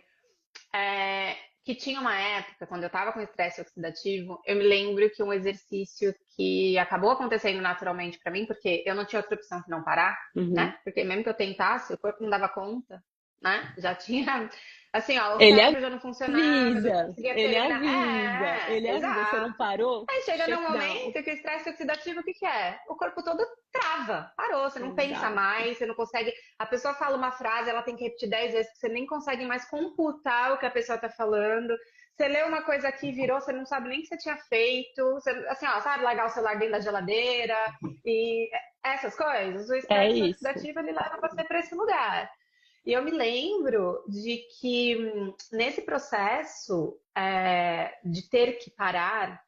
B: é, que tinha uma época, quando eu estava com estresse oxidativo, eu me lembro que um exercício que acabou acontecendo naturalmente para mim, porque eu não tinha outra opção que não parar,
A: Uhum.
B: né? Porque mesmo que eu tentasse, o corpo não dava conta, né? Já tinha, assim, ó, o
A: Ele
B: cérebro já não funcionava, eu já não conseguia treinar.
A: ele avisa, você não
B: Exato.
A: parou?
B: Aí chega num
A: Shutdown.
B: momento que o estresse oxidativo, o que que é? O corpo todo trava, parou, você não pensa
A: Exato.
B: mais, você não consegue. A pessoa fala uma frase, ela tem que repetir 10 vezes, você nem consegue mais computar o que a pessoa está falando. Você lê uma coisa aqui, virou, você não sabe nem o que você tinha feito. Você, assim, ó, sabe, largar o celular dentro da geladeira e essas coisas. O
A: É
B: estresse
A: isso.
B: oxidativo ele leva você para esse lugar. E eu me lembro de que nesse processo de ter que parar,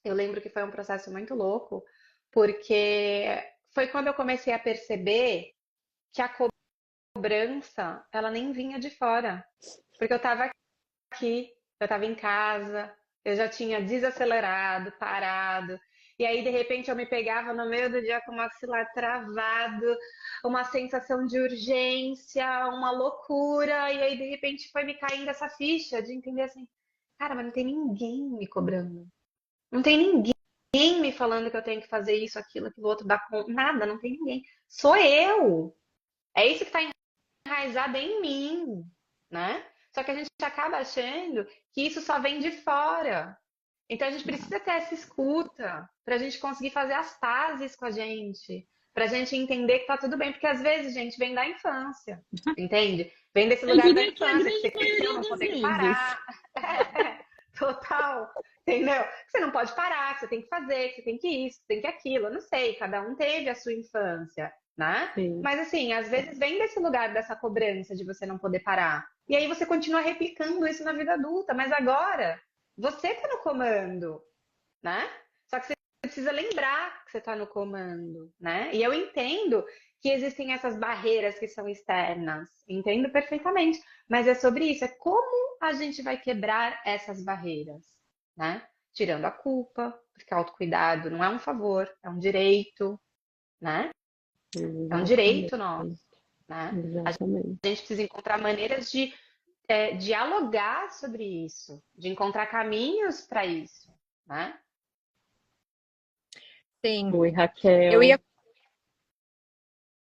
B: eu lembro que foi um processo muito louco, porque foi quando eu comecei a perceber que a cobrança, ela nem vinha de fora. Porque eu estava aqui, eu estava em casa, eu já tinha desacelerado, parado. E aí, de repente, eu me pegava no meio do dia com o maxilar travado, uma sensação de urgência, uma loucura. E aí, de repente, foi me caindo essa ficha de entender assim, cara, mas não tem ninguém me cobrando. Não tem ninguém me falando que eu tenho que fazer isso, aquilo outro, dar conta. Nada, não tem ninguém. Sou eu. É isso que está enraizado em mim, né? Só que a gente acaba achando que isso só vem de fora. Então a gente precisa ter essa escuta para a gente conseguir fazer as pazes com a gente, para a gente entender que tá tudo bem, porque às vezes, gente, vem da infância, entende? Vem desse
A: Eu
B: lugar da
A: diria que a
B: infância, que você
A: grande
B: cresceu
A: maioria
B: não
A: das
B: podendo
A: vezes.
B: parar. Total, entendeu? Que você não pode parar, que você tem que fazer, que você tem que isso, que tem que aquilo. Eu não sei, cada um teve a sua infância, né?
A: Sim.
B: Mas assim, às vezes vem desse lugar dessa cobrança de você não poder parar. E aí você continua replicando isso na vida adulta, mas agora você está no comando, né? Só que você precisa lembrar que você está no comando, né? E eu entendo que existem essas barreiras que são externas, entendo perfeitamente, mas é sobre isso, é como a gente vai quebrar essas barreiras, né? Tirando a culpa, porque autocuidado não é um favor, é um direito, né? É um
A: Exatamente.
B: direito nosso, né? A
A: Exatamente.
B: gente precisa encontrar maneiras de dialogar sobre isso, de encontrar caminhos para isso, né?
C: Sim.
A: Oi,
C: Eu
A: Raquel.
C: ia,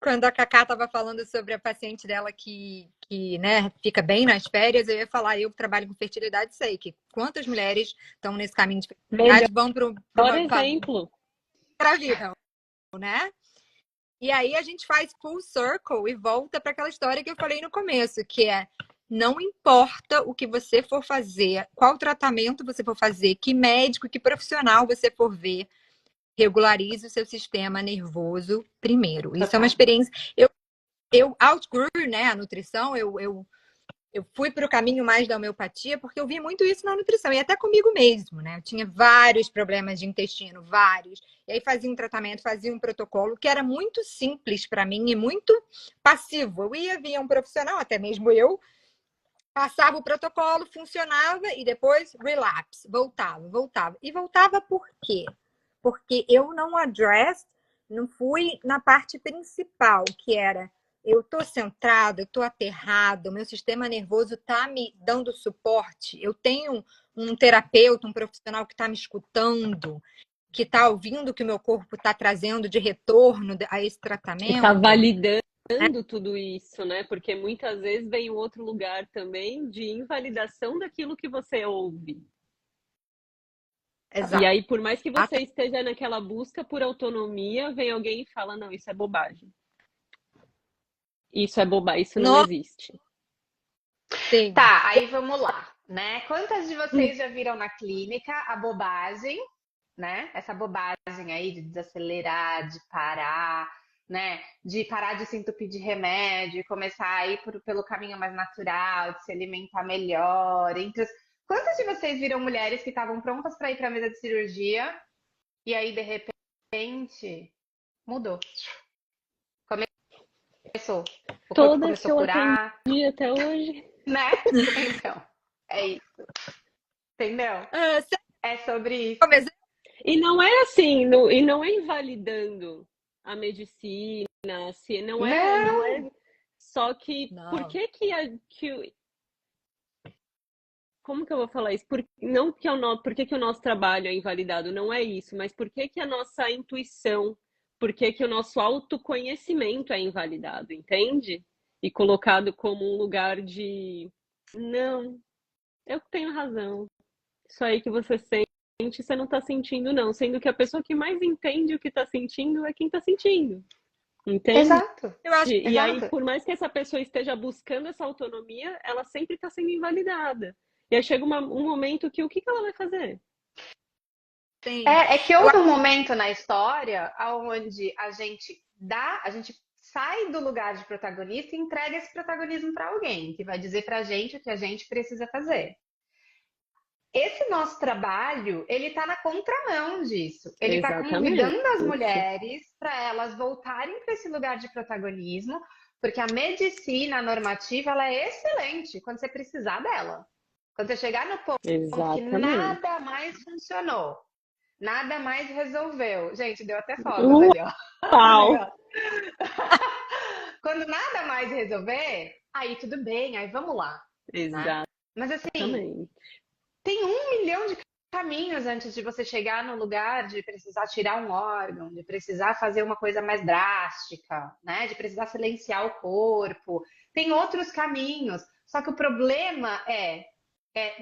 C: quando a Cacá estava falando sobre a paciente dela que, né, fica bem nas férias, eu ia falar, eu trabalho com fertilidade, sei que quantas mulheres estão nesse caminho de
A: Melhor
C: fertilidade vão para
A: exemplo.
C: engravidam, né? E aí a gente faz full circle e volta para aquela história que eu falei no começo, que é não importa o que você for fazer, qual tratamento você for fazer, que médico, que profissional você for ver, regularize o seu sistema nervoso primeiro. Isso é uma
B: Total.
C: experiência. Eu outgrew, né, a nutrição, eu fui para o caminho mais da homeopatia porque eu vi muito isso na nutrição e até comigo mesmo, né? Eu tinha vários problemas de intestino, vários. E aí fazia um tratamento, fazia um protocolo que era muito simples para mim e muito passivo. Eu ia, via um profissional, até mesmo eu, passava o protocolo, funcionava e depois relapse, voltava. E voltava por quê? Porque eu não fui na parte principal, que era eu tô centrada, eu tô aterrado, meu sistema nervoso tá me dando suporte. Eu tenho um terapeuta, um profissional que está me escutando, que está ouvindo o que o meu corpo está trazendo de retorno a esse
A: E tá
C: tratamento.
A: validando tudo isso, né? Porque muitas vezes vem um outro lugar também de invalidação daquilo que você ouve. E
C: Exato.
A: aí, por mais que você esteja naquela busca por autonomia, vem alguém e fala: não, isso é bobagem. Isso é bobagem, isso não
C: Nossa,
A: existe.
C: sim.
B: Tá, aí vamos lá, né? Quantas de vocês já viram na clínica a bobagem, né? Essa bobagem aí de desacelerar, de parar, né? De parar de se entupir de remédio e começar a ir pelo caminho mais natural, de se alimentar melhor. Quantas de vocês viram mulheres que estavam prontas para ir para a mesa de cirurgia e aí, de repente, mudou? Começou. O corpo
A: Todas
B: começou
A: que
B: a
A: eu
B: curar,
A: atendi até hoje.
B: né? Então, é isso. Entendeu?
C: Você
B: É sobre isso.
C: começou,
A: E não é assim, e não é invalidando a medicina, assim, não
B: Não,
A: é só que por
C: não.
A: que como que eu vou falar isso? Não que por que que o nosso trabalho é invalidado, não é isso, mas por que que a nossa intuição, por que que o nosso autoconhecimento é invalidado, entende? E colocado como um lugar de não, eu tenho razão. Isso aí que você sente, você não tá sentindo, não. Sendo que a pessoa que mais entende o que tá sentindo é quem tá sentindo. Entende?
B: exato,
C: Eu acho
A: E aí,
B: exato.
A: por mais que essa pessoa esteja buscando essa autonomia, ela sempre está sendo invalidada. E aí chega um momento que o que que ela vai fazer?
C: que tem.
B: É que
C: Eu
B: houve
C: acho
B: um momento na história onde a gente sai do lugar de protagonista e entrega esse protagonismo para alguém, que vai dizer pra gente o que a gente precisa fazer. esse nosso trabalho, ele está na contramão disso. Ele está
A: Exatamente.
B: convidando as mulheres para elas voltarem para esse lugar de protagonismo, porque a medicina normativa, ela é excelente quando você precisar dela. Quando você chegar no ponto que
A: Exatamente.
B: nada mais funcionou, nada mais resolveu. Gente, deu até fogos ali, ó. O
A: Uau!
B: negócio. Quando nada mais resolver, aí tudo bem, aí vamos lá, né? Mas assim,
A: Exatamente.
B: tem 1 milhão de caminhos antes de você chegar no lugar de precisar tirar um órgão, de precisar fazer uma coisa mais drástica, né? De precisar silenciar o corpo. Tem outros caminhos. Só que o problema é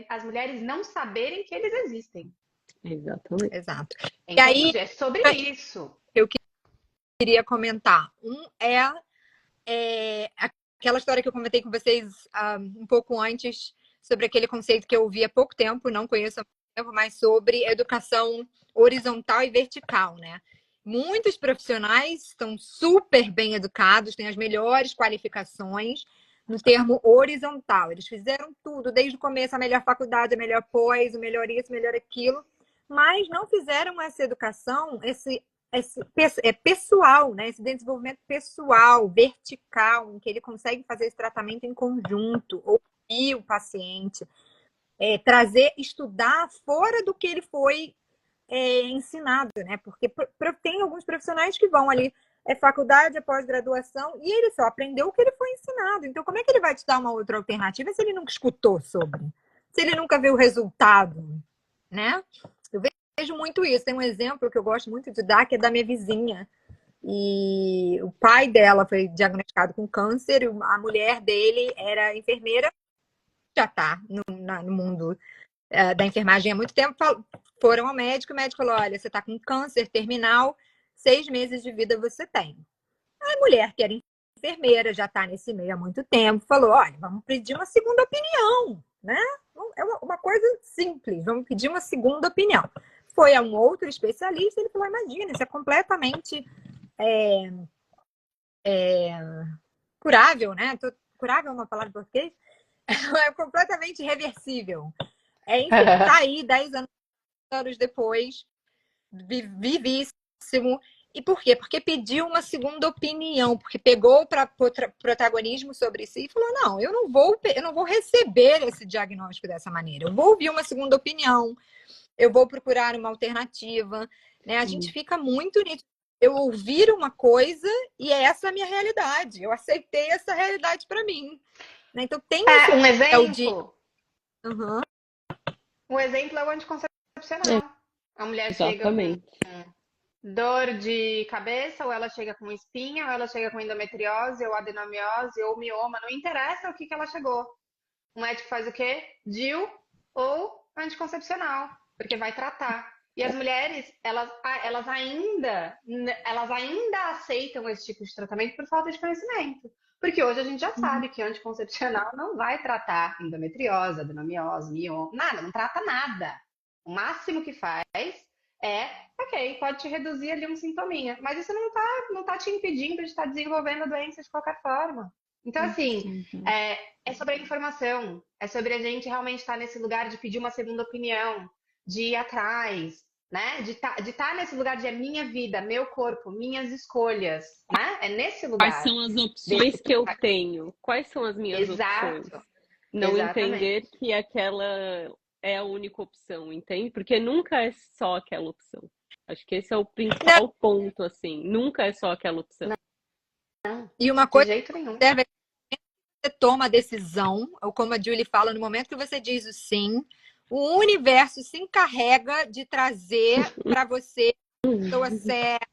B: as mulheres não saberem que eles existem.
A: Exatamente.
C: Exato. E aí,
B: Entende? É sobre isso.
C: eu queria comentar. É aquela história que eu comentei com vocês um pouco antes, sobre aquele conceito que eu ouvi há pouco tempo, não conheço há muito tempo, mas sobre educação horizontal e vertical, né? Muitos profissionais estão super bem educados, têm as melhores qualificações no termo horizontal. Eles fizeram tudo, desde o começo, a melhor faculdade, a melhor pós, o melhor isso, o melhor aquilo, mas não fizeram essa educação, esse pessoal, né? Esse desenvolvimento pessoal, vertical, em que ele consegue fazer esse tratamento em conjunto, ouvir o paciente, trazer, estudar fora do que ele foi ensinado, né? Porque tem alguns profissionais que vão ali, faculdade, é pós-graduação, e ele só aprendeu o que ele foi ensinado. Então, como é que ele vai te dar uma outra alternativa se ele nunca escutou sobre? Se ele nunca viu o resultado, né? Eu vejo muito isso. Tem um exemplo que eu gosto muito de dar, que é da minha vizinha. E o pai dela foi diagnosticado com câncer, a mulher dele era enfermeira, já está no mundo da enfermagem há muito tempo. Foram ao médico, o médico falou: olha, você está com câncer terminal, 6 meses de vida você tem. A mulher, que era enfermeira, já está nesse meio há muito tempo, falou: olha, vamos pedir uma segunda opinião, né? É uma coisa simples, vamos pedir uma segunda opinião. Foi a um outro especialista, ele falou: imagina, isso é completamente curável, né? Curável é uma palavra em português? É completamente reversível. Enfim, tá aí 10 anos depois, vivíssimo. E por quê? Porque pediu uma segunda opinião, porque pegou para protagonismo sobre si e falou: não, eu não vou receber esse diagnóstico dessa maneira. Eu vou ouvir uma segunda opinião, eu vou procurar uma alternativa. Né? A gente fica muito nisso. Eu ouvir uma coisa e essa é a minha realidade. Eu aceitei essa realidade para mim. Né? Então tem esse
B: Um
C: papel de.
B: exemplo.
C: Uhum.
B: Um exemplo é o anticoncepcional. A mulher chega com
A: Exatamente.
B: dor de cabeça, ou ela chega com espinha, ou ela chega com endometriose, ou adenomiose, ou mioma, não interessa o que ela chegou. O médico faz o quê? DIU ou anticoncepcional, porque vai tratar. E as mulheres, elas ainda aceitam esse tipo de tratamento por falta de conhecimento. Porque hoje a gente já sabe que anticoncepcional não vai tratar endometriose, adenomiose, mioma, nada, não trata nada. O máximo que faz ok, pode te reduzir ali um sintominha, mas isso não tá te impedindo de estar desenvolvendo a doença de qualquer forma. Então, assim, é sobre a informação, é sobre a gente realmente estar nesse lugar de pedir uma segunda opinião, de ir atrás, né? De tá nesse lugar de é minha vida, meu corpo, minhas escolhas, né? É nesse
A: Quais
B: lugar.
A: são as opções que eu tenho? Quais são as minhas opções?
B: Exato,
A: Não entender
B: exatamente.
A: que aquela é a única opção, entende? Porque nunca é só aquela opção. Acho que esse é o
C: Não,
A: principal ponto, assim. Nunca é só aquela opção.
C: e uma
B: De
C: coisa
B: jeito nenhum.
C: que serve é que você toma a decisão, ou como a Julie fala, no momento que você diz o sim, o universo se encarrega de trazer para você a pessoa certa,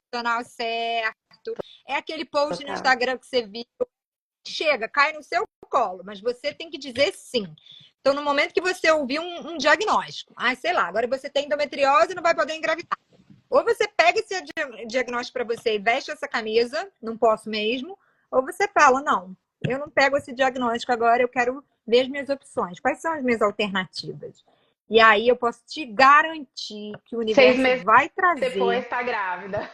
C: o canal certo. É aquele post no
B: Total.
C: Instagram que você viu, chega, cai no seu colo, mas você tem que dizer sim. Então, no momento que você ouvir um diagnóstico, sei lá, agora você tem endometriose e não vai poder engravidar. Ou você pega esse diagnóstico para você e veste essa camisa, não posso mesmo, ou você fala: não, eu não pego esse diagnóstico agora, eu quero ver as minhas opções. Quais são as minhas alternativas? E aí eu posso te garantir que o
B: 6
C: universo
B: meses
C: vai trazer.
B: depois tá grávida.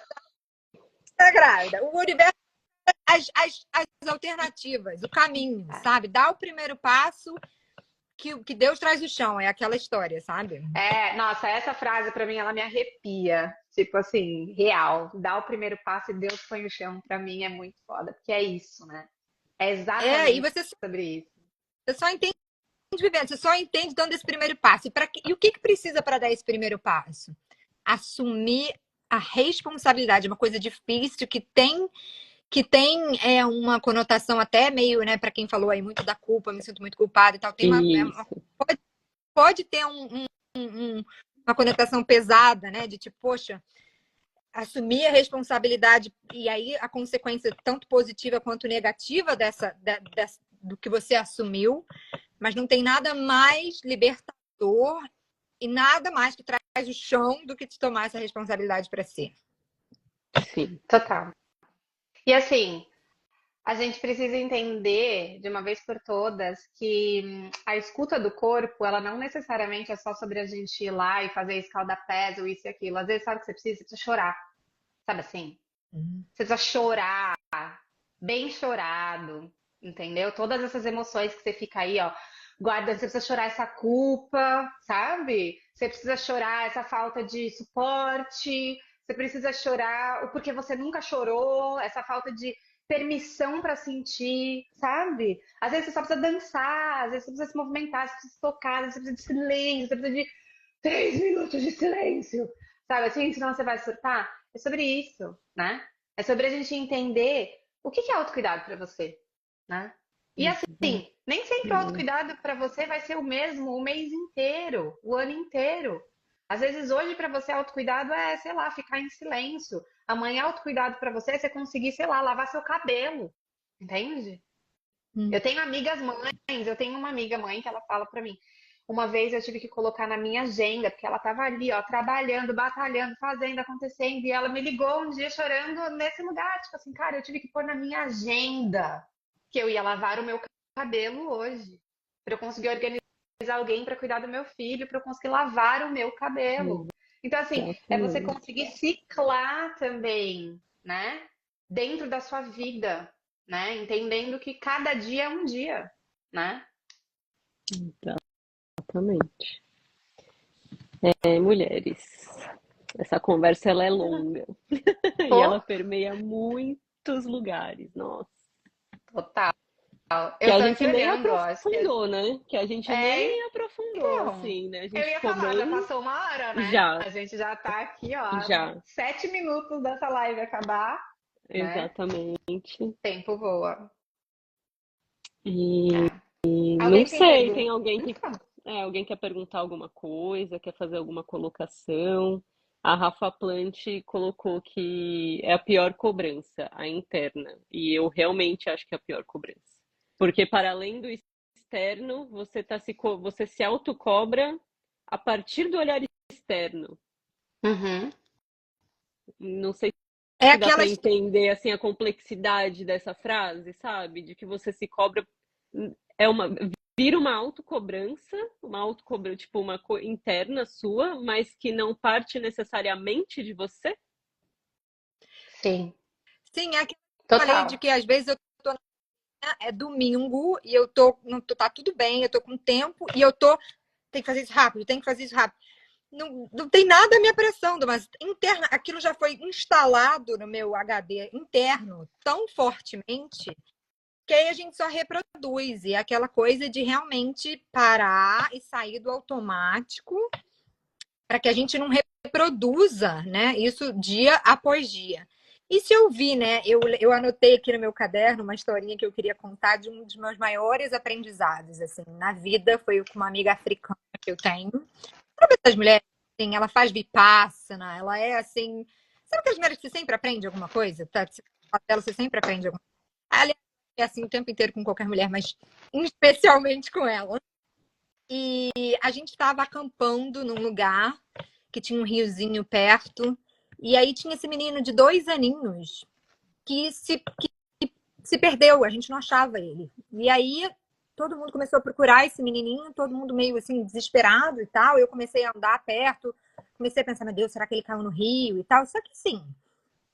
C: Tá grávida. O universo, as alternativas, o caminho, sabe? Dá o primeiro passo que Deus traz o chão, é aquela história, sabe?
B: Nossa, essa frase pra mim ela me arrepia. Tipo assim, real. Dá o primeiro passo e Deus põe o chão pra mim é muito foda, porque é isso, né? É
C: E
B: exatamente
C: você
B: sobre isso.
C: só entende vivendo, você só entende dando esse primeiro passo. E o que precisa para dar esse primeiro passo? Assumir a responsabilidade, uma coisa difícil que tem uma conotação até meio, né, para quem falou aí muito da culpa, me sinto muito culpada e tal, tem
A: Isso.
C: pode ter uma conotação pesada, né, de tipo, poxa, assumir a responsabilidade e aí a consequência tanto positiva quanto negativa do que você assumiu, mas não tem nada mais libertador e nada mais que traz o chão do que te tomar essa responsabilidade para si.
A: Sim.
B: Total. E assim, a gente precisa entender de uma vez por todas que a escuta do corpo, ela não necessariamente é só sobre a gente ir lá e fazer escalda-pés ou isso e aquilo. Às vezes, sabe o que você precisa? Você precisa chorar. Sabe assim? Você precisa chorar, bem chorado, entendeu? Todas essas emoções que você fica aí, ó, guardando. Você precisa chorar essa culpa, sabe? Você precisa chorar essa falta de suporte. Você precisa chorar o porquê você nunca chorou, essa falta de permissão para sentir, sabe? Às vezes você só precisa dançar, às vezes você precisa se movimentar, você precisa se tocar, às vezes você precisa de silêncio, você precisa de 3 minutos de silêncio, sabe assim? Senão você vai surtar. É sobre isso, né? É sobre a gente entender o que é autocuidado para você, né? E assim, nem sempre o autocuidado para você vai ser o mesmo o mês inteiro, o ano inteiro. Às vezes hoje para você autocuidado é, sei lá, ficar em silêncio. Amanhã autocuidado para você é você conseguir, sei lá, lavar seu cabelo. Entende? Eu tenho amigas mães, eu tenho uma amiga mãe que ela fala para mim. Uma vez eu tive que colocar na minha agenda, porque ela estava ali, ó, trabalhando, batalhando, fazendo, acontecendo, e ela me ligou um dia chorando nesse lugar, tipo assim, cara, eu tive que pôr na minha agenda que eu ia lavar o meu cabelo hoje, para eu conseguir organizar alguém para cuidar do meu filho, para eu conseguir lavar o meu cabelo. Então, assim, é você
A: Exatamente.
B: conseguir ciclar também, né? Dentro da sua vida, né? Entendendo que cada dia é um dia, né?
A: Exatamente. Mulheres, essa conversa ela é longa e
B: Pô,
A: ela permeia muitos lugares, nossa.
B: total.
A: Que
B: Eu
A: a
B: tô
A: gente
B: aqui
A: nem
B: olhando, ó, acho que
A: aprofundou, né? Que a gente
B: é.
A: nem aprofundou,
B: Então,
A: assim, né? A
B: eu
A: gente
B: ia
A: ficou
B: falar, já
A: bem.
B: passou 1 hora, né?
A: Já,
B: A gente já tá aqui, ó,
A: já,
B: 7 minutos dessa live acabar, né?
A: exatamente.
B: Tempo voa.
A: E
B: É.
A: não
B: Alguém tem
A: sei,
B: pergunta?
A: tem alguém quer perguntar alguma coisa, quer fazer alguma colocação. A Rafa Plant colocou que é a pior cobrança, a interna. E eu realmente acho que é a pior cobrança. Porque para além do externo, você se autocobra a partir do olhar externo.
B: Uhum.
A: Não sei
C: É
A: se dá para
C: aquela
A: entender assim a complexidade dessa frase, sabe? De que você se cobra é uma vira uma autocobrança, tipo uma interna sua, mas que não parte necessariamente de você.
B: Sim,
C: Sim, é aquilo que eu falei de
B: total.
C: que às vezes eu tô é domingo e eu tô, não tô, tá tudo bem, eu tô com tempo e eu tô, tem que fazer isso rápido, tem que fazer isso rápido. Não tem nada me apressando, mas interna, aquilo já foi instalado no meu HD interno tão fortemente que aí a gente só reproduz. E é aquela coisa de realmente parar e sair do automático para que a gente não reproduza, né, isso dia após dia. E se eu vi, né, eu anotei aqui no meu caderno uma historinha que eu queria contar de um dos meus maiores aprendizados, assim, na vida, foi com uma amiga africana que eu tenho. Sabe essas mulheres, assim, ela faz vipassana, ela é assim... Sabe aquelas mulheres que você sempre aprende alguma coisa? Tá? Você sempre aprende alguma coisa. Aliás, é assim o tempo inteiro com qualquer mulher, mas especialmente com ela. E a gente estava acampando num lugar que tinha um riozinho perto. E aí tinha esse menino de 2 aninhos que se perdeu, a gente não achava ele. E aí todo mundo começou a procurar esse menininho, todo mundo meio assim desesperado e tal. Eu comecei a andar perto, comecei a pensar, meu Deus, será que ele caiu no rio e tal? Só que sim,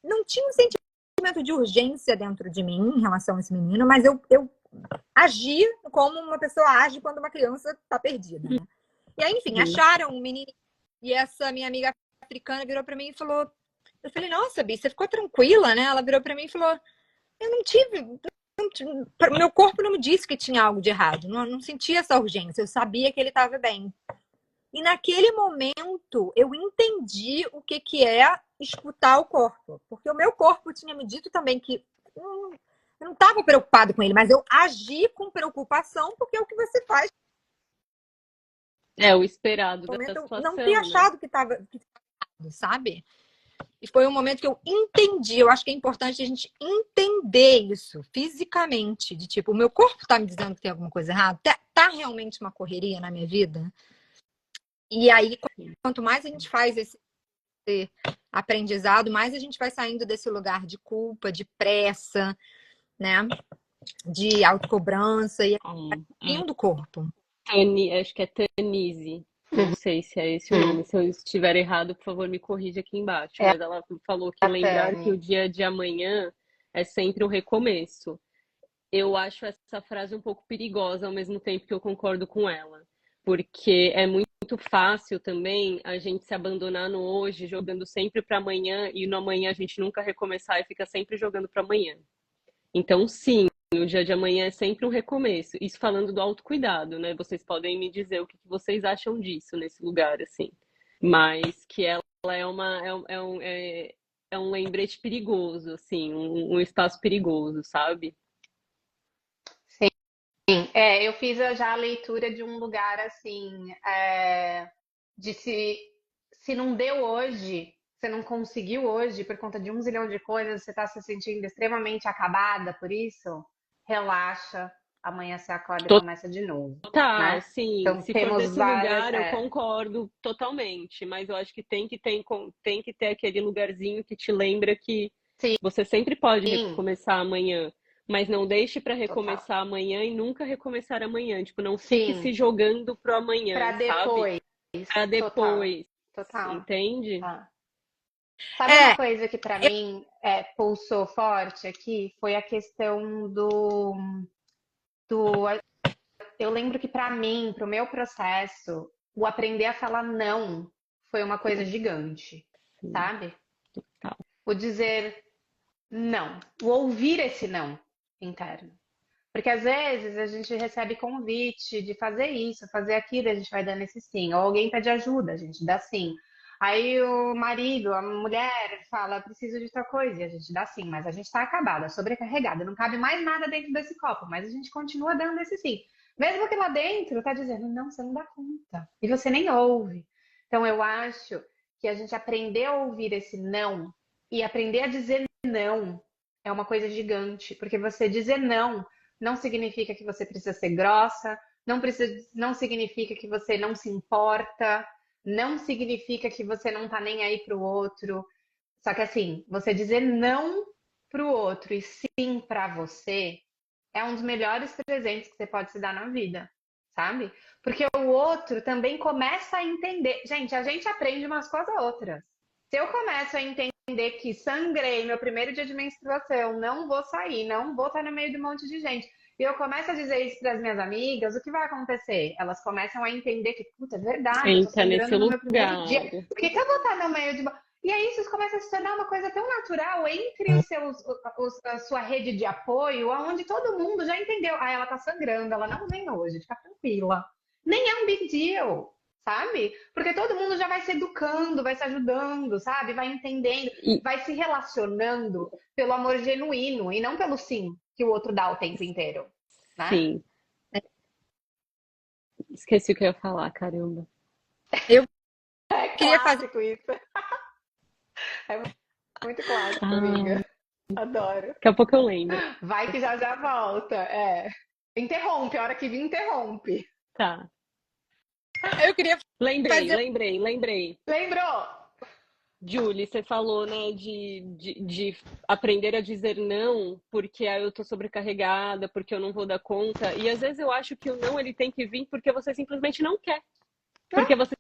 C: não tinha um sentimento de urgência dentro de mim em relação a esse menino, mas eu agir como uma pessoa age quando uma criança está perdida, né? E aí, enfim, acharam um menino. E essa minha amiga africana virou para mim e falou... Eu falei, nossa, Bi, você ficou tranquila, né? Ela virou para mim e falou, eu não tive... Meu corpo não me disse que tinha algo de errado. Não sentia essa urgência. Eu sabia que ele estava bem. E naquele momento, eu entendi o que é escutar o corpo. Porque o meu corpo tinha me dito também que eu não estava preocupado com ele, mas eu agi com preocupação, porque é o que você faz
A: É o esperado
C: no
A: da
C: momento. Eu não
A: situação,
C: ter
A: né?
C: achado que estava errado, sabe? E foi um momento que eu entendi. Eu acho que é importante a gente entender isso fisicamente. De tipo, o meu corpo está me dizendo que tem alguma coisa errada? Tá realmente uma correria na minha vida? E aí, quanto mais a gente faz esse aprendizado, mais a gente vai saindo desse lugar de culpa, de pressa, né? De autocobrança e indo o corpo.
A: Acho que é Tanise. Não sei se é esse o nome. Se eu estiver errado, por favor, me corrija aqui embaixo.
B: É
A: Mas ela falou que
B: a
A: lembrar que o
B: Tânia.
A: dia de amanhã é sempre um recomeço. Eu acho essa frase um pouco perigosa, ao mesmo tempo que eu concordo com ela. Porque é muito fácil também a gente se abandonar no hoje, jogando sempre para amanhã, e no amanhã a gente nunca recomeçar e fica sempre jogando para amanhã. Então, sim, o dia de amanhã é sempre um recomeço. Isso falando do autocuidado, né? Vocês podem me dizer o que vocês acham disso nesse lugar, assim. Mas que ela é é um lembrete perigoso, assim, um espaço perigoso, sabe?
B: Sim, eu fiz já a leitura de um lugar assim, de se não deu hoje, você não conseguiu hoje por conta de um zilhão de coisas, você está se sentindo extremamente acabada por isso, relaxa, amanhã você acorda e começa de novo,
A: Total,
B: né?
A: sim.
B: Então
A: Se for
B: temos
A: desse
B: várias.
A: lugar, eu concordo totalmente. Mas eu acho que tem que ter aquele lugarzinho que te lembra que você sempre pode
B: Sim,
A: recomeçar amanhã. Mas não deixe para
B: total.
A: recomeçar amanhã e nunca recomeçar amanhã. Tipo, não fique
B: Sim,
A: se jogando pro
B: para
A: amanhã, sabe?
B: depois,
A: Para
B: total,
A: depois,
B: total.
A: entende?
B: Tá. Sabe uma
C: É,
B: coisa que para mim pulsou forte aqui? Foi a questão do. Eu lembro que para mim, para o meu processo, o aprender a falar não foi uma coisa gigante,
A: Sim,
B: sabe?
A: tá.
B: O dizer não, o ouvir esse não interno. Porque às vezes a gente recebe convite de fazer isso, fazer aquilo, a gente vai dando esse sim. Ou alguém pede ajuda, a gente dá sim. Aí o marido, a mulher fala, preciso de tal coisa, e a gente dá sim, mas a gente está acabada, sobrecarregada, não cabe mais nada dentro desse copo, mas a gente continua dando esse sim. Mesmo que lá dentro tá dizendo, não, você não dá conta. E você nem ouve. Então eu acho que a gente aprender a ouvir esse não e aprender a dizer não é uma coisa gigante, porque você dizer não significa que você precisa ser grossa, não significa que você não se importa, não significa que você não tá nem aí pro outro. Só que assim, você dizer não pro outro e sim pra você é um dos melhores presentes que você pode se dar na vida, sabe? Porque o outro também começa a entender. Gente, a gente aprende umas com as outras. Se eu começo a entender que sangrei meu primeiro dia de menstruação, não vou sair, não vou estar no meio de um monte de gente, e eu começo a dizer isso para as minhas amigas, o que vai acontecer? Elas começam a entender que, puta, é verdade, eu tô
A: Entra nesse
B: sangrando no meu primeiro dia.
A: lugar.
B: Por que eu vou estar no meio de uma. E aí isso começa a se tornar uma coisa tão natural entre a sua rede de apoio, onde todo mundo já entendeu. Ah, ela tá sangrando, ela não vem hoje, fica tranquila. Nem é um big deal, sabe? Porque todo mundo já vai se educando, vai se ajudando, sabe? Vai entendendo,
A: E,
B: vai se relacionando pelo amor genuíno e não pelo sim que o outro dá o tempo inteiro, né?
A: sim, esqueci o que eu ia falar, caramba.
C: eu
B: É
C: queria fazer.
B: clássico isso. É muito clássico,
A: Ah,
B: amiga. Adoro.
A: daqui a pouco eu lembro.
B: Vai que já já volta. Interrompe, a hora que vir, interrompe.
A: Tá.
C: Eu queria fazer.
A: Lembrei.
B: Lembrou?
A: Julie, você falou, né, de aprender a dizer não, porque aí eu tô sobrecarregada, porque eu não vou dar conta. E às vezes eu acho que o não ele tem que vir porque você simplesmente não quer. Porque você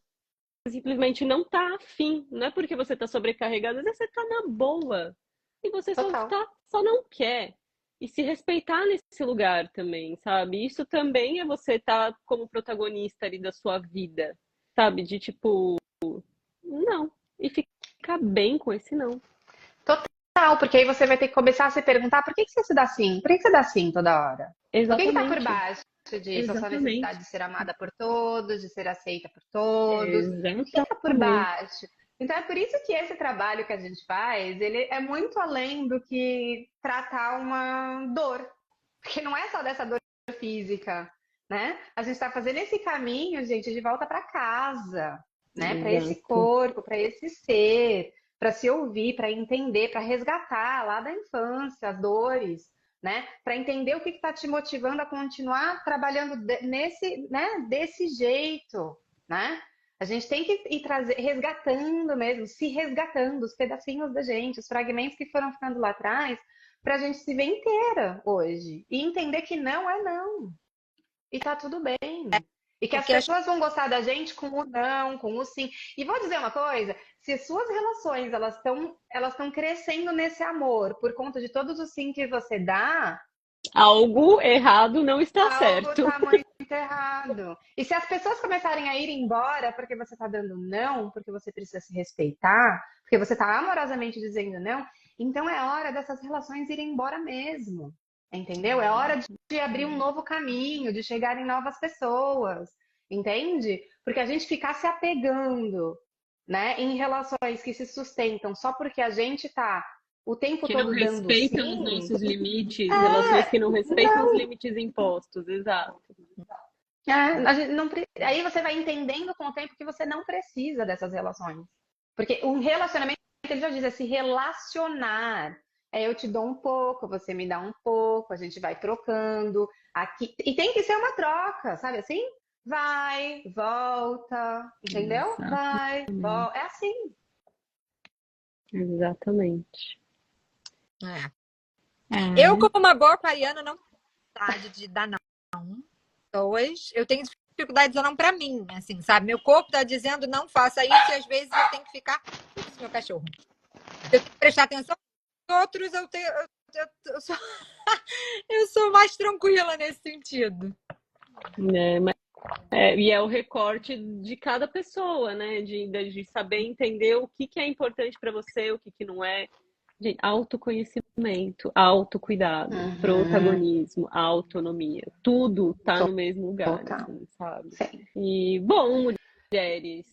A: simplesmente não tá afim. Não é porque você tá sobrecarregada, às vezes você tá na boa. E você
B: Total.
A: só não quer. e se respeitar nesse lugar também, sabe? Isso também é você estar como protagonista ali da sua vida, sabe? De tipo, não. E ficar bem com esse não.
B: Total, porque aí você vai ter que começar a se perguntar por que que você se dá assim? Por que que você dá assim toda hora? O que que tá por
A: Exatamente.
B: baixo disso? A sua necessidade
A: Exatamente.
B: de ser amada por todos, de ser aceita por todos. O que que tá por
A: Exatamente.
B: baixo? Então é por isso que esse trabalho que a gente faz, ele é muito além do que tratar uma dor. Porque não é só dessa dor física, né? A gente está fazendo esse caminho, gente, de volta para casa, né? Para esse
A: Exato.
B: corpo, para esse ser, para se ouvir, para entender, para resgatar lá da infância as dores, né? Para entender o que está te motivando a continuar trabalhando nesse, né? Desse jeito, né? A gente tem que ir resgatando mesmo, se resgatando os pedacinhos da gente, os fragmentos que foram ficando lá atrás, para a gente se ver inteira hoje e entender que não é não. E tá tudo bem. E que as
C: Porque acho
B: pessoas vão gostar da gente com o não, com o sim. E vou dizer uma coisa, se suas relações elas estão crescendo nesse amor por conta de todos os sim que você dá,
A: Algo errado não está
B: algo
A: certo.
B: tá muito errado. E se as pessoas começarem a ir embora porque você tá dando não, porque você precisa se respeitar, porque você tá amorosamente dizendo não, então é hora dessas relações irem embora mesmo. Entendeu? É hora de abrir um novo caminho, de chegar em novas pessoas. Entende? Porque a gente ficar se apegando, né, em relações que se sustentam só porque a gente tá o tempo
A: Que não
B: todo dando
A: respeitam os
B: sim,
A: nossos limites, relações que não respeitam os limites impostos, exato.
B: a gente não, aí você vai entendendo com o tempo que você não precisa dessas relações. Porque um relacionamento, ele já diz, é se relacionar. É, eu te dou um pouco, você me dá um pouco, a gente vai trocando. Aqui, e tem que ser uma troca, sabe assim? Vai, volta, entendeu? Vai, volta. É assim.
A: Exatamente.
C: é. Eu, como uma boa aquariana, não tenho vontade de dar não. Pessoas, eu tenho dificuldade de dizer não pra mim, assim, sabe? Meu corpo tá dizendo não faça isso e às vezes eu tenho que ficar. Isso, meu cachorro. Eu tenho que prestar atenção nos outros, eu sou, eu sou mais tranquila nesse sentido.
A: Né? E é o recorte de cada pessoa, né? De saber entender o que é importante para você, o que não é. Gente, autoconhecimento, autocuidado,
B: Uhum,
A: protagonismo, autonomia. Tudo tá no mesmo lugar,
B: total.
A: assim, sabe?
B: Sim.
A: E, bom, mulheres,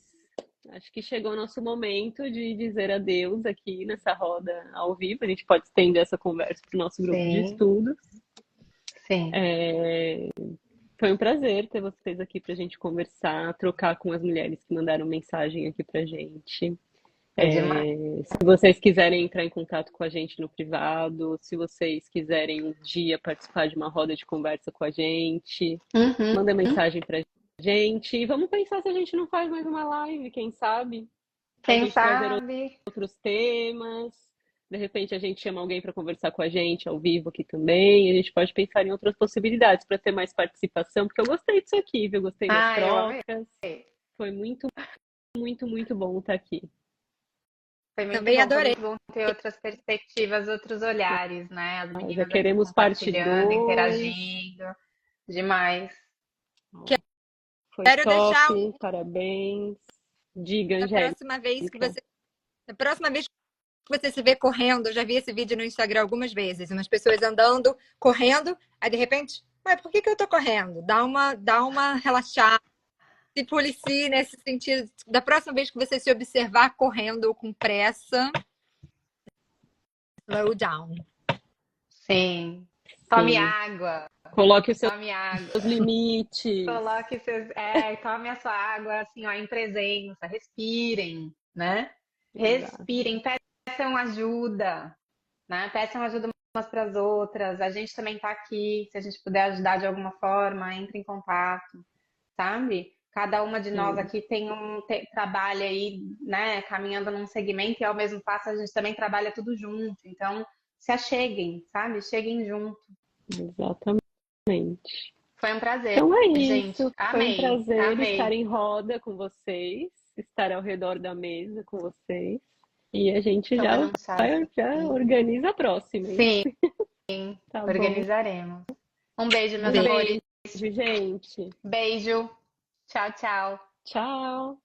A: acho que chegou o nosso momento de dizer adeus aqui nessa roda ao vivo. A gente pode estender essa conversa para o nosso grupo de
B: Sim,
A: estudos.
B: sim.
A: Foi um prazer ter vocês aqui para a gente conversar, trocar com as mulheres que mandaram mensagem aqui para gente.
B: Foi demais.
A: Se vocês quiserem entrar em contato com a gente no privado, se vocês quiserem um dia participar de uma roda de conversa com a gente,
B: Uhum.
A: manda mensagem pra gente. E vamos pensar se a gente não faz mais uma live, quem sabe? A
B: Quem
A: gente trazer
B: sabe?
A: outros temas. De repente a gente chama alguém para conversar com a gente ao vivo aqui também. A gente pode pensar em outras possibilidades para ter mais participação, porque eu gostei disso aqui, viu? Gostei das
B: Ah, eu amei.
A: trocas. Foi muito, muito, muito bom estar aqui.
B: Foi muito
C: Também
B: bom. Foi
C: adorei.
B: muito bom ter outras perspectivas, outros olhares, né? As
A: Já
B: meninas aqui
A: queremos parte
B: compartilhando,
A: 2.
B: interagindo. Demais.
A: Foi
C: Quero
A: top,
C: deixar
A: parabéns. Diga,
C: da
A: Angélica.
C: próxima vez que você. Da próxima vez que você se vê correndo, eu já vi esse vídeo no Instagram algumas vezes, umas pessoas andando, correndo, aí de repente, mas por que eu tô correndo? Dá uma relaxada, se policie nesse sentido. Da próxima vez que você se observar correndo ou com pressa, slow down.
B: Sim. Tome
A: Sim.
B: água.
A: Coloque os seus
B: Tome água.
A: limites.
B: Coloque seus. Tome a sua água assim, ó, em presença. Respirem, né?
A: Exato.
B: Respirem. Peçam ajuda, né? Peçam ajuda umas para as outras. A gente também está aqui. Se a gente puder ajudar de alguma forma, entre em contato, sabe? Cada uma de nós
A: Sim,
B: aqui trabalha aí, né? Caminhando num segmento e ao mesmo passo a gente também trabalha tudo junto. Então, se acheguem, sabe? Cheguem junto.
A: exatamente.
B: Foi um prazer,
A: Então é
B: gente.
A: isso. Foi um
B: Amei,
A: prazer estar
B: amei.
A: em roda com vocês, estar ao redor da mesa com vocês. E a gente
B: Tomando um chá.
A: já organiza a próxima, hein?
B: Sim,
A: Tá bom.
B: Organizaremos. Um beijo, meus
A: Um
B: amores.
A: beijo, gente.
B: Beijo. Tchau, tchau.
A: Tchau.